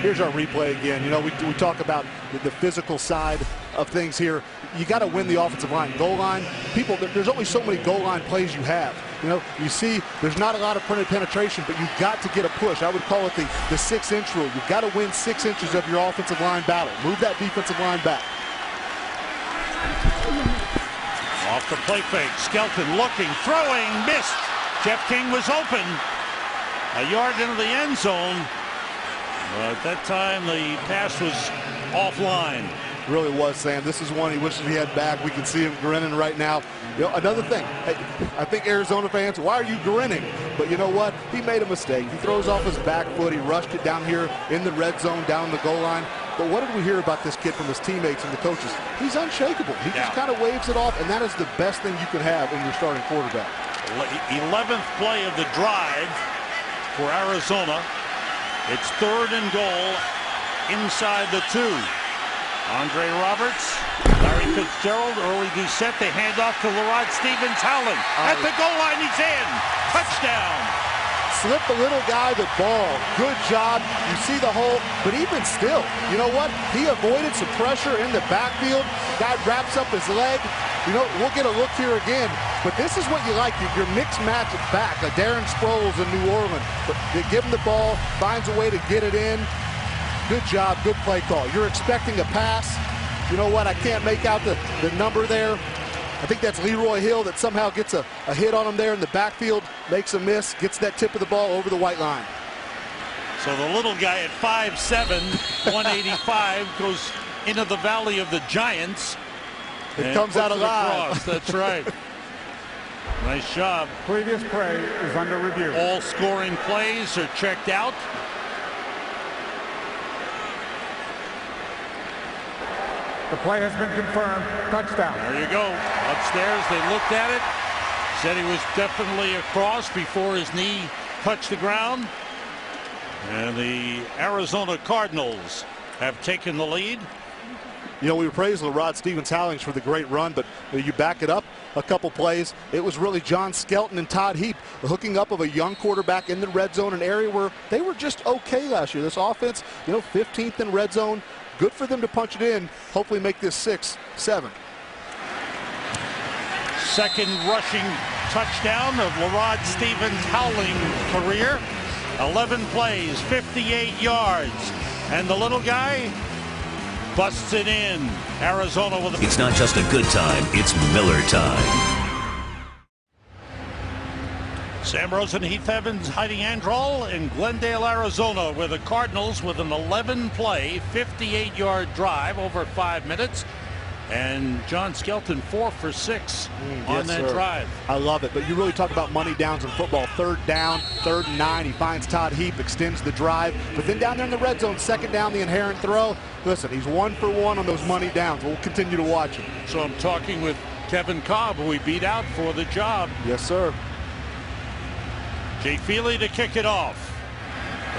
Here's our replay again. You know, we talk about the physical side of things here. You got to win the offensive line. Goal line, people, there's only so many goal line plays you have. You know, you see there's not a lot of penetration, but you've got to get a push. I would call it the 6-inch rule. You've got to win 6 inches of your offensive line battle. Move that defensive line back. Off the play fake. Skelton looking, throwing, missed. Jeff King was open. A yard into the end zone. But at that time, the pass was offline. Really was, Sam. This is one he wishes he had back. We can see him grinning right now. You know, another thing, I think Arizona fans, why are you grinning? But you know what? He made a mistake. He throws off his back foot. He rushed it down here in the red zone, down the goal line. But what did we hear about this kid from his teammates and the coaches? He's unshakable. He just kind of waves it off, and that is the best thing you could have in your starting quarterback. 11th play of the drive for Arizona. It's 3rd and goal inside the 2. Andre Roberts, Larry Fitzgerald, early Doucette. They hand off to Lerod Stevens. Howland at the goal line. He's in. Touchdown. Slip the little guy the ball. Good job. You see the hole, but even still, you know what? He avoided some pressure in the backfield. Guy wraps up his leg. You know, we'll get a look here again, but this is what you like, your mixed match back, like Darren Sproles in New Orleans. But they give him the ball, finds a way to get it in. Good job, good play call. You're expecting a pass. You know what? I can't make out the number there. I think that's Leroy Hill that somehow gets a hit on him there in the backfield, makes a miss, gets that tip of the ball over the white line. So the little guy at 5'7", 185, goes into the Valley of the Giants. It comes out alive. That's right. Nice job. Previous play is under review. All scoring plays are checked out. The play has been confirmed. Touchdown. There you go. Upstairs, they looked at it. Said he was definitely across before his knee touched the ground. And the Arizona Cardinals have taken the lead. You know, we praised Rod Stevens-Howling for the great run, but you back it up a couple plays. It was really John Skelton and Todd Heap hooking up of a young quarterback in the red zone, an area where they were just okay last year. This offense, you know, 15th in red zone. Good for them to punch it in. Hopefully make this 6-7. Second rushing touchdown of Rod Stevens-Howling's career. 11 plays, 58 yards. And the little guy busts it in. Arizona with a... It's not just a good time, it's Miller time. Sam Rosen, Heath Evans, Heidi Androl in Glendale, Arizona, where the Cardinals with an 11-play, 58-yard drive over 5 minutes. And John Skelton 4 for 6 on that drive. I love it. But you really talk about money downs in football. 3rd down, 3rd and 9. He finds Todd Heap, extends the drive. But then down there in the red zone, 2nd down, the inherent throw. Listen, he's 1 for 1 on those money downs. We'll continue to watch him. So I'm talking with Kevin Cobb, who we beat out for the job. Yes, sir. Jay Feely to kick it off.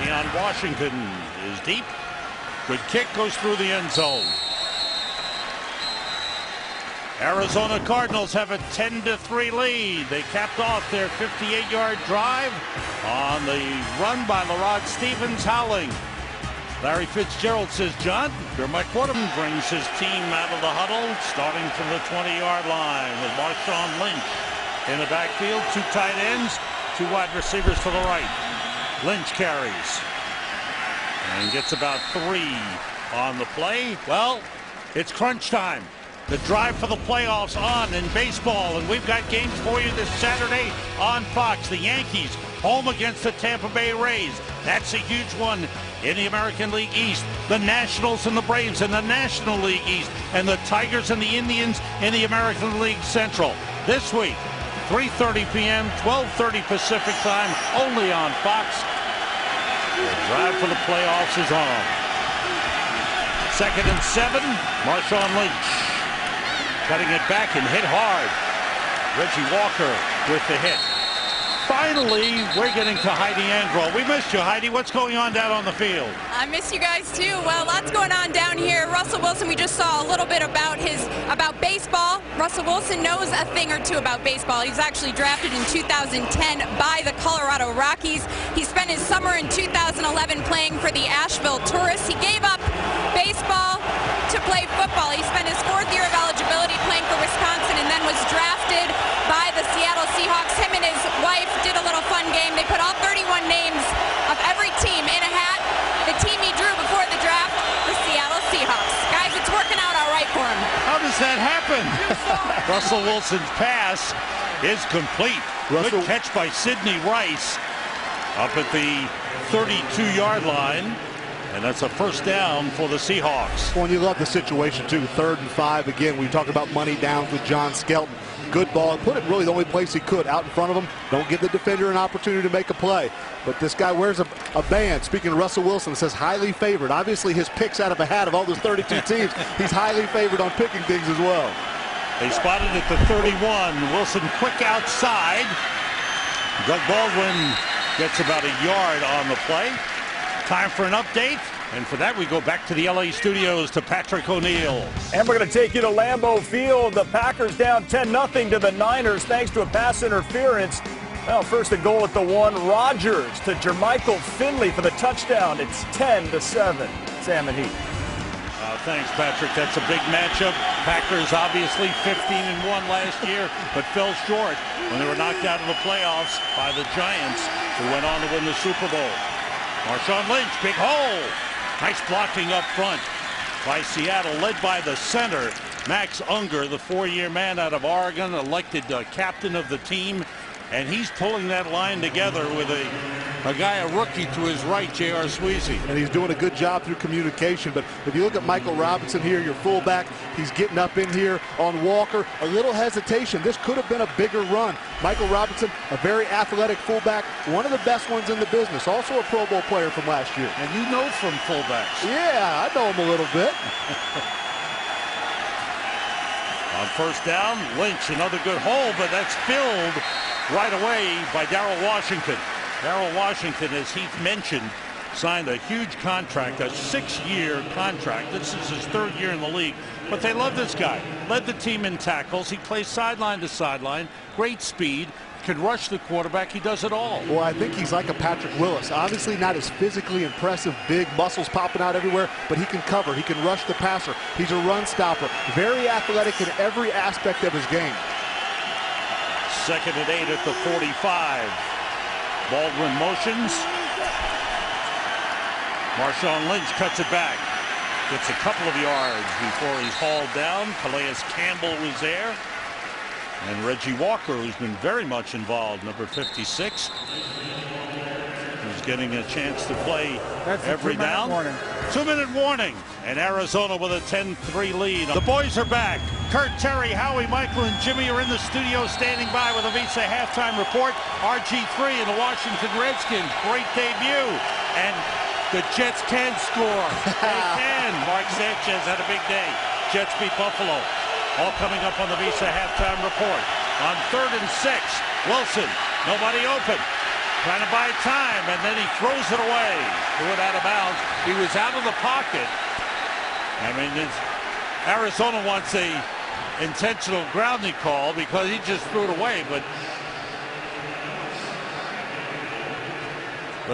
Leon Washington is deep. Good kick, goes through the end zone. Arizona Cardinals have a 10-3 lead. They capped off their 58-yard drive on the run by Rod Stevens-Howling. Larry Fitzgerald says, John, you're my quarterback. Brings his team out of the huddle, starting from the 20-yard line with Marshawn Lynch in the backfield. 2 tight ends, 2 wide receivers to the right. Lynch carries and gets about 3 on the play. Well, it's crunch time. The drive for the playoffs on in baseball, and we've got games for you this Saturday on Fox. The Yankees home against the Tampa Bay Rays. That's a huge one in the American League East. The Nationals and the Braves in the National League East, and the Tigers and the Indians in the American League Central. This week, 3:30 p.m., 12:30 Pacific time, only on Fox. The drive for the playoffs is on. 2nd and 7, Marshawn Lynch. Cutting it back and hit hard. Reggie Walker with the hit. Finally, we're getting to Heidi Androl. We missed you, Heidi. What's going on down on the field? I miss you guys too. Well, lots going on down here. Russell Wilson, we just saw a little bit about baseball. Russell Wilson knows a thing or two about baseball. He's actually drafted in 2010 by the Colorado Rockies. He spent his summer in 2011 playing for the Asheville Tourists. He gave up baseball to play football. He spent his 4th year of eligibility playing for Wisconsin and then was drafted by the Seattle Seahawks. Him and his wife did a little fun game. They put all 31 names of every team in a hat. The team he drew before the draft, the Seattle Seahawks. Guys, it's working out all right for him. How does that happen? Russell Wilson's pass is complete. Good catch by Sidney Rice up at the 32-yard line. And that's a 1st down for the Seahawks. Well, and you love the situation, too. 3rd and 5. Again, we talk about money downs with John Skelton. Good ball. Put it really the only place he could, out in front of him. Don't give the defender an opportunity to make a play. But this guy wears a band. Speaking of Russell Wilson, it says highly favored. Obviously, his picks out of a hat of all those 32 teams, he's highly favored on picking things as well. They spotted at the 31. Wilson quick outside. Doug Baldwin gets about a yard on the play. Time for an update, and for that we go back to the LA studios to Patrick O'Neill. And we're going to take you to Lambeau Field. The Packers down 10-0 to the Niners thanks to a pass interference. Well, first a goal at the 1. Rodgers to Jermichael Finley for the touchdown. It's 10-7. Sam and Heath. Thanks, Patrick. That's a big matchup. Packers obviously 15-1 last year, but fell short when they were knocked out of the playoffs by the Giants, who went on to win the Super Bowl. Marshawn Lynch, big hole. Nice blocking up front by Seattle, led by the center, Max Unger, the 4-year man out of Oregon, elected captain of the team. and he's pulling that line together with a guy, a rookie to his right, J.R. Sweezy. And he's doing a good job through communication. But if you look at Michael Robinson here, your fullback, he's getting up in here on Walker. A little hesitation. This could have been a bigger run. Michael Robinson, a very athletic fullback, one of the best ones in the business. Also a Pro Bowl player from last year. And you know from fullbacks. Yeah, I know him a little bit. On first down, Lynch, another good hole, but that's filled right away by Darrell Washington. Darrell Washington, as Heath mentioned, signed a huge contract, a 6-year contract. This is his 3rd year in the league, but they love this guy. Led the team in tackles. He plays sideline to sideline, great speed, can rush the quarterback. He does it all. Well, I think he's like a Patrick Willis. Obviously not as physically impressive, big muscles popping out everywhere, but he can cover. He can rush the passer. He's a run stopper. Very athletic in every aspect of his game. 2nd and 8 at the 45. Baldwin motions. Marshawn Lynch cuts it back. Gets a couple of yards before he's hauled down. Calais Campbell was there. And Reggie Walker, who's been very much involved, number 56. Who's getting a chance to play every down. 2-minute warning. And Arizona with a 10-3 lead. The boys are back. Kurt, Terry, Howie, Michael, and Jimmy are in the studio standing by with a Visa halftime report. RG3 and the Washington Redskins. Great debut. And the Jets can score. They can. Mark Sanchez had a big day. Jets beat Buffalo. All coming up on the Visa halftime report. On 3rd and 6, Wilson, nobody open. Trying to buy time, and then he throws it away. Threw it out of bounds. He was out of the pocket. I mean, Arizona wants a intentional grounding call because he just threw it away, but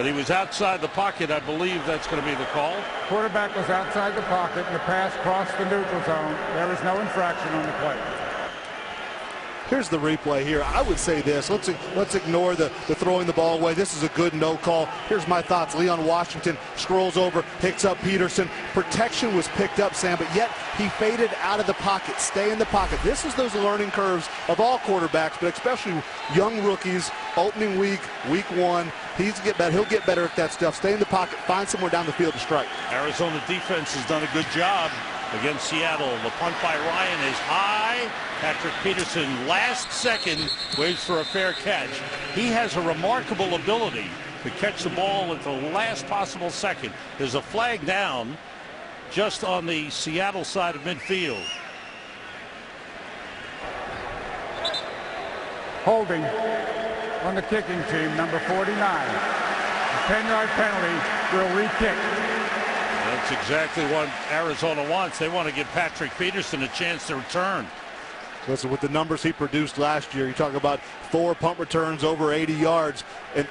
he was outside the pocket. I believe that's going to be the call. Quarterback was outside the pocket, and the pass crossed the neutral zone. There was no infraction on the play. Here's the replay here. I would say this. Let's ignore the throwing the ball away. This is a good no call. Here's my thoughts. Leon Washington scrolls over, picks up Peterson. Protection was picked up, Sam, but yet he faded out of the pocket. Stay in the pocket. This is those learning curves of all quarterbacks, but especially young rookies. Opening week, week 1. He'll get better at that stuff. Stay in the pocket. Find somewhere down the field to strike. Arizona defense has done a good job against Seattle. The punt by Ryan is high. Patrick Peterson, last second, waits for a fair catch. He has a remarkable ability to catch the ball at the last possible second. There's a flag down just on the Seattle side of midfield. Holding on the kicking team, number 49. A 10-yard penalty will re-kick. That's exactly what Arizona wants. They want to give Patrick Peterson a chance to return. Listen, with the numbers he produced last year, you talk about 4 punt returns over 80 yards, and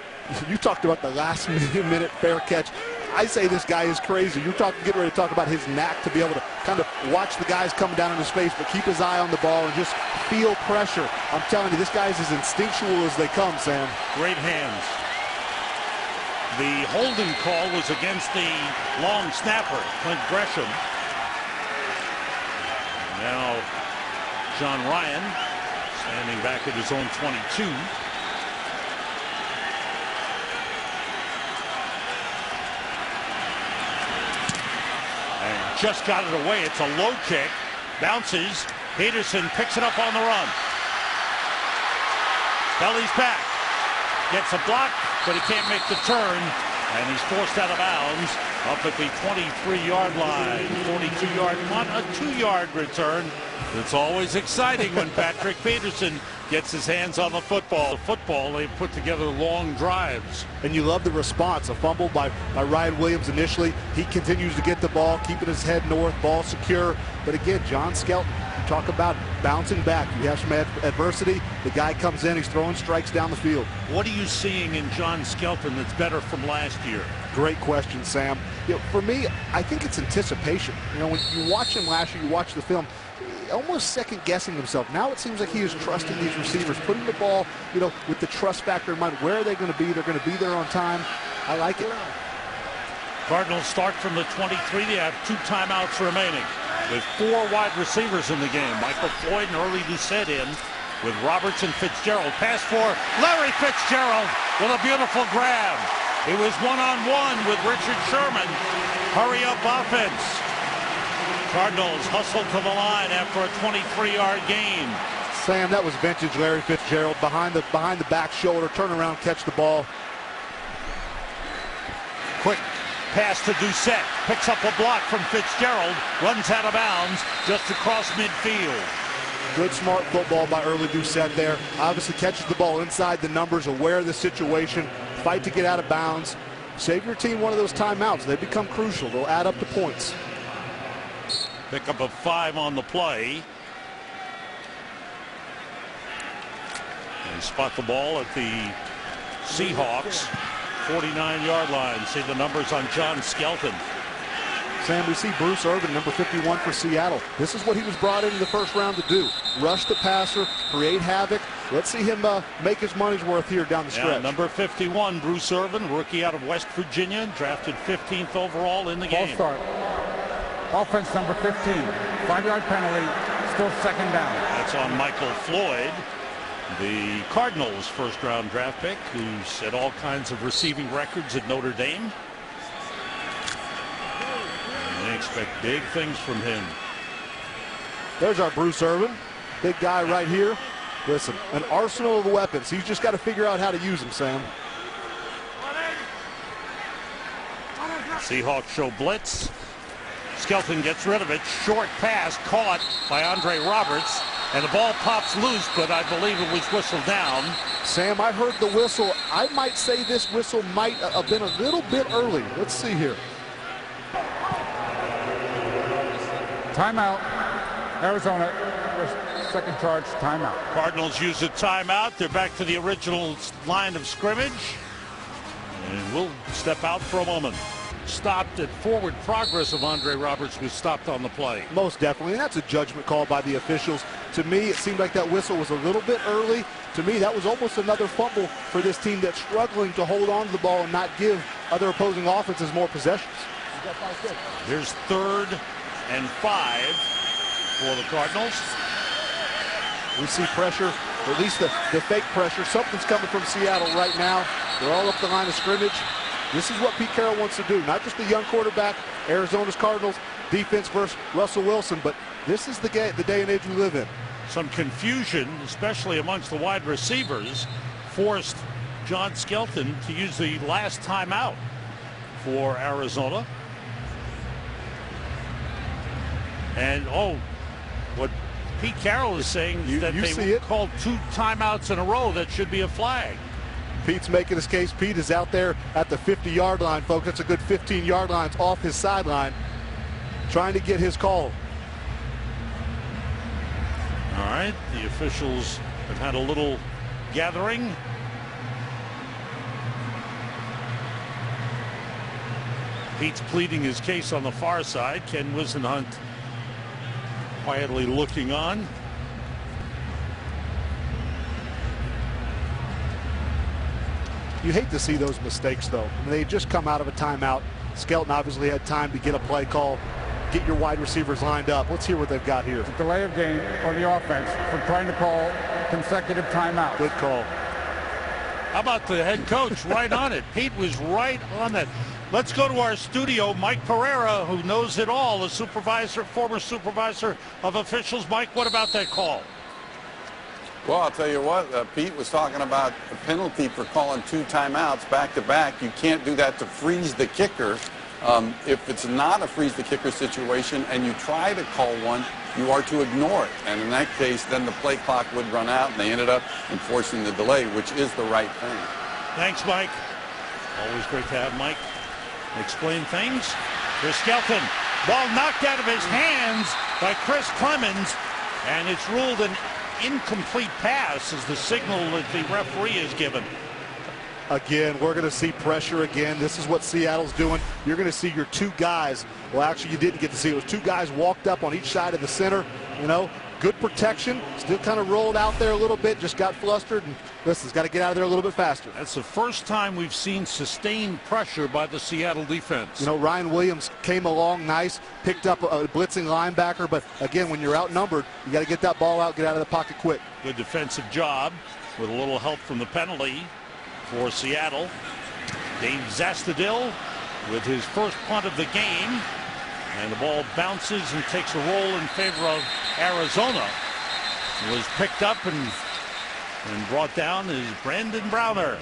you talked about the last minute fair catch. I say this guy is crazy. You're getting ready to talk about his knack to be able to kind of watch the guys coming down in his face, but keep his eye on the ball and just feel pressure. I'm telling you, this guy is as instinctual as they come, Sam. Great hands. The holding call was against the long snapper, Clint Gresham. Now, John Ryan standing back at his own 22. And just got it away. It's a low kick. Bounces. Peterson picks it up on the run. Belly's back. Gets a block, but he can't make the turn. And he's forced out of bounds up at the 23-yard line. 42-yard punt, a 2-yard return. It's always exciting when Patrick Peterson gets his hands on the football. The football, they put together long drives. And you love the response. A fumble by Ryan Williams initially. He continues to get the ball, keeping his head north, ball secure. But again, John Skelton, you talk about bouncing back. You have some adversity. The guy comes in, he's throwing strikes down the field. What are you seeing in John Skelton that's better from last year? Great question, Sam. For me, I think it's anticipation. When you watch him last year, you watch the film, almost second-guessing himself. Now it seems like he is trusting these receivers, putting the ball, with the trust factor in mind. Where are they going to be? They're going to be there on time. I like it. Cardinals start from the 23. They have 2 timeouts remaining with 4 wide receivers in the game. Michael Floyd and Early Doucette in. with Roberts and Fitzgerald. Pass for Larry Fitzgerald with a beautiful grab. He was one-on-one with Richard Sherman. Hurry-up offense. Cardinals hustle to the line after a 23-yard gain. Sam, that was vintage Larry Fitzgerald, behind the back shoulder, turn around, catch the ball. Quick pass to Doucette, picks up a block from Fitzgerald, runs out of bounds just across midfield. Good smart football by early Doucette there. Obviously catches the ball inside the numbers, aware of the situation, fight to get out of bounds. Save your team one of those timeouts. They become crucial. They'll add up to points. Pick up a 5 on the play. And spot the ball at the Seahawks 49-yard line. See the numbers on John Skelton. Sam, we see Bruce Irvin, number 51 for Seattle. This is what he was brought into the first round to do. Rush the passer, create havoc. Let's see him make his money's worth here down the stretch. Yeah, number 51, Bruce Irvin, rookie out of West Virginia, drafted 15th overall in the game. Start. Offense number 15. 5-yard penalty, still second down. That's on Michael Floyd, the Cardinals' first-round draft pick, who set all kinds of receiving records at Notre Dame. And they expect big things from him. There's our Bruce Irvin, big guy right here. Listen, an arsenal of weapons. He's just got to figure out how to use them, Sam. Seahawks show blitz. Skelton gets rid of it. Short pass caught by Andre Roberts. And the ball pops loose, but I believe it was whistled down. Sam, I heard the whistle. I might say this whistle might have been a little bit early. Let's see here. Timeout. Arizona, second charge, timeout. Cardinals use a timeout. They're back to the original line of scrimmage. And we'll step out for a moment. Stopped at forward progress of Andre Roberts was stopped on the play. Most definitely, and that's a judgment call by the officials. To me, it seemed like that whistle was a little bit early. To me, that was almost another fumble for this team that's struggling to hold on to the ball and not give other opposing offenses more possessions. Here's 3rd and 5 for the Cardinals. We see pressure, or at least the fake pressure. Something's coming from Seattle right now. They're all up the line of scrimmage. This is what Pete Carroll wants to do. Not just the young quarterback, Arizona's Cardinals, defense versus Russell Wilson, but this is the day and age we live in. Some confusion, especially amongst the wide receivers, forced John Skelton to use the last timeout for Arizona. And, what Pete Carroll is saying is that they called 2 timeouts in a row. That should be a flag. Pete's making his case. Pete is out there at the 50-yard line, folks. That's a good 15-yard line off his sideline, trying to get his call. All right, the officials have had a little gathering. Pete's pleading his case on the far side. Ken Wisenhunt quietly looking on. You hate to see those mistakes, though. I mean, they just come out of a timeout. Skelton obviously had time to get a play call, get your wide receivers lined up. Let's hear what they've got here. Delay of game on the offense for trying to call consecutive timeouts. Good call. How about the head coach right on it? Pete was right on that. Let's go to our studio. Mike Pereira, who knows it all, the supervisor, former supervisor of officials. Mike, what about that call? Well, I'll tell you what, Pete was talking about a penalty for calling 2 timeouts back-to-back. You can't do that to freeze the kicker. If it's not a freeze the kicker situation and you try to call one, you are to ignore it. And in that case, then the play clock would run out, and they ended up enforcing the delay, which is the right thing. Thanks, Mike. Always great to have Mike explain things. Here's Skelton. Ball knocked out of his hands by Chris Clemens, and it's ruled an incomplete pass is the signal that the referee is given. Again, we're going to see pressure again. This is what Seattle's doing. You're going to see your 2 guys. Well, actually, you didn't get to see it. It was 2 guys walked up on each side of the center. You know, good protection, still kind of rolled out there a little bit, just got flustered, and listen, he's got to get out of there a little bit faster. That's the first time we've seen sustained pressure by the Seattle defense. You know, Ryan Williams came along nice, picked up a blitzing linebacker, but again, when you're outnumbered, you got to get that ball out, get out of the pocket quick. Good defensive job with a little help from the penalty for Seattle. Dave Zastudil with his first punt of the game. And the ball bounces and takes a roll in favor of Arizona. It was picked up and brought down is Brandon Browner.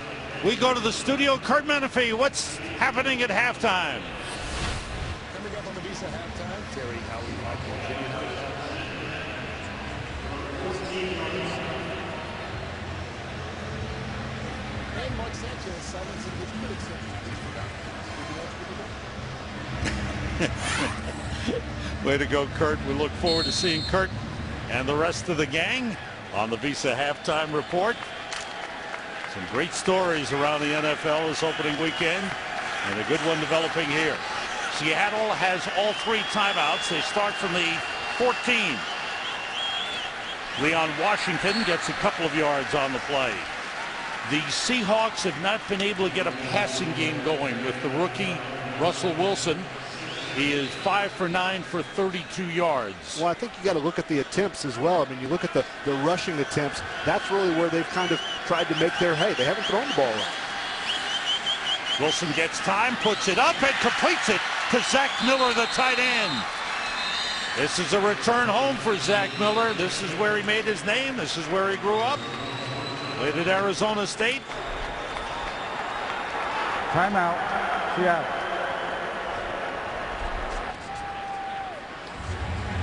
We go to the studio. Kurt Menefee, what's happening at halftime? Coming up on the Visa halftime, Terry Howie, Michael, Jimmy Knight. And Mark Sanchez silencing his critics. Way to go, Kurt. We look forward to seeing Kurt and the rest of the gang on the Visa halftime report. Some great stories around the NFL this opening weekend, and a good one developing here. Seattle has all 3 timeouts. They start from the 14. Leon Washington gets a couple of yards on the play. The Seahawks have not been able to get a passing game going with the rookie Russell Wilson. He is 5 for 9 for 32 yards. Well, I think you got to look at the attempts as well. I mean, you look at the rushing attempts. That's really where they've kind of tried to make their hay. They haven't thrown the ball around. Wilson gets time, puts it up, and completes it to Zach Miller, the tight end. This is a return home for Zach Miller. This is where he made his name. This is where he grew up. Played at Arizona State. Timeout, Seattle.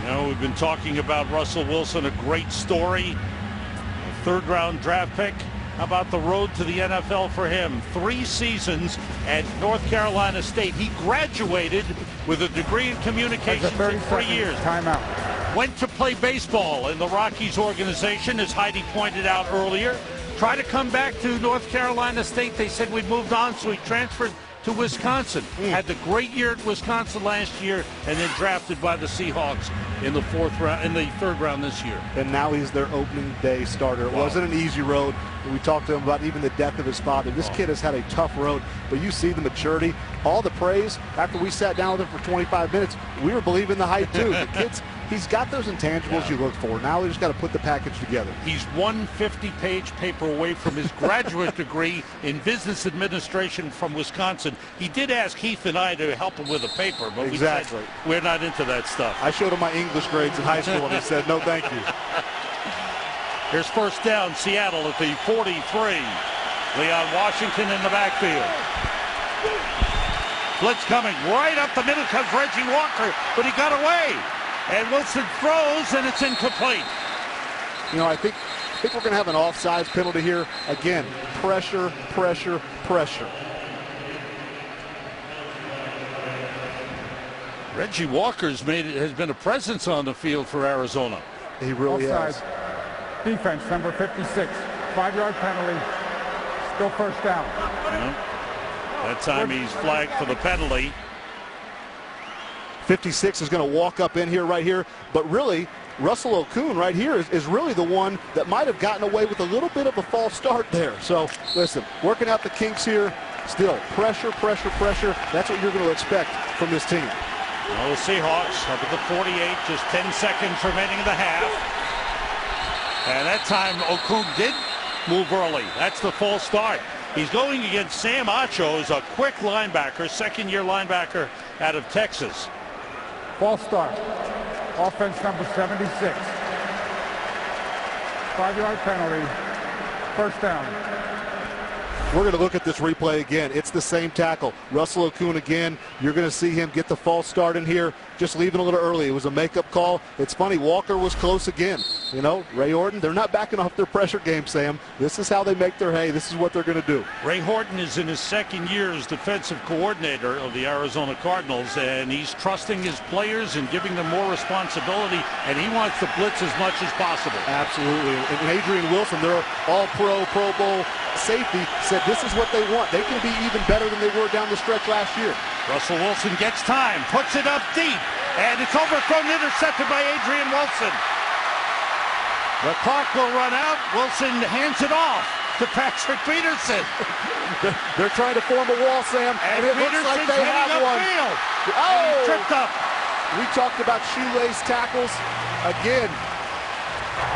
You know, we've been talking about Russell Wilson, a great story. A 3rd-round draft pick. How about the road to the NFL for him? 3 seasons at North Carolina State. He graduated with a degree in communications in 3 years. Timeout. Went to play baseball in the Rockies organization, as Heidi pointed out earlier. Tried to come back to North Carolina State. They said we'd moved on, so he transferred to Wisconsin. Had the great year at Wisconsin last year, and then drafted by the Seahawks in the 3rd round this year. And now he's their opening day starter. It wasn't an easy road. We talked to him about even the death of his father. This kid has had a tough road, but you see the maturity, all the praise. After we sat down with him for 25 minutes, we were believing the hype too. The kid's, he's got those intangibles you look for. Now we just got to put the package together. He's 150-page paper away from his graduate degree in business administration from Wisconsin. He did ask Heath and I to help him with a paper, but we said we're not into that stuff. I showed him my English grades in high school, and he said, no, thank you. Here's first down, Seattle at the 43. Leon Washington in the backfield. Blitz coming right up the middle comes Reggie Walker, but he got away. And Wilson throws, and it's incomplete. You know, I think we're going to have an offsides penalty here. Again, pressure, pressure, pressure. Reggie Walker's has been a presence on the field for Arizona. He really Offside. has. Defense, number 56. 5-yard penalty. Still first down. That time he's flagged for the penalty. 56 is going to walk up in here right here, but really Russell Okung right here is really the one that might have gotten away with a little bit of a false start there. So listen, working out the kinks here. Still pressure, pressure, pressure. That's what you're going to expect from this team. Well, the Seahawks up at the 48, just 10 seconds remaining in the half. And that time Okung did move early. That's the false start. He's going against Sam Acho, who's a quick linebacker, 2nd-year linebacker out of Texas. False start. Offense number 76. 5-yard penalty. First down. We're going to look at this replay again. It's the same tackle. Russell Okung again. You're going to see him get the false start in here. Just leaving a little early. It was a makeup call. It's funny, Walker was close again. You know, Ray Horton, they're not backing off their pressure game, Sam. This is how they make their hay. This is what they're going to do. Ray Horton is in his 2nd year as defensive coordinator of the Arizona Cardinals, and he's trusting his players and giving them more responsibility, and he wants to blitz as much as possible. Absolutely. And Adrian Wilson, their all-pro, Pro Bowl safety, said this is what they want. They can be even better than they were down the stretch last year. Russell Wilson gets time, puts it up deep, and it's overthrown, intercepted by Adrian Wilson. The clock will run out. Wilson hands it off to Patrick Peterson. They're trying to form a wall, Sam, and it looks like they have one. Oh! Tripped up. We talked about shoelace tackles. Again,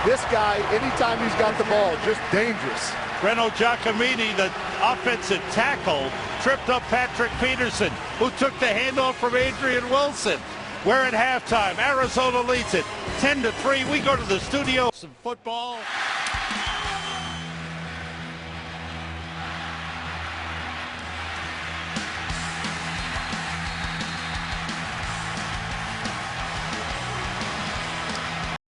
this guy, anytime he's got the ball, just dangerous. Reno Giacomini, the offensive tackle, tripped up Patrick Peterson, who took the handoff from Adrian Wilson. We're at halftime. Arizona leads it 10-3. We go to the studio. Some football.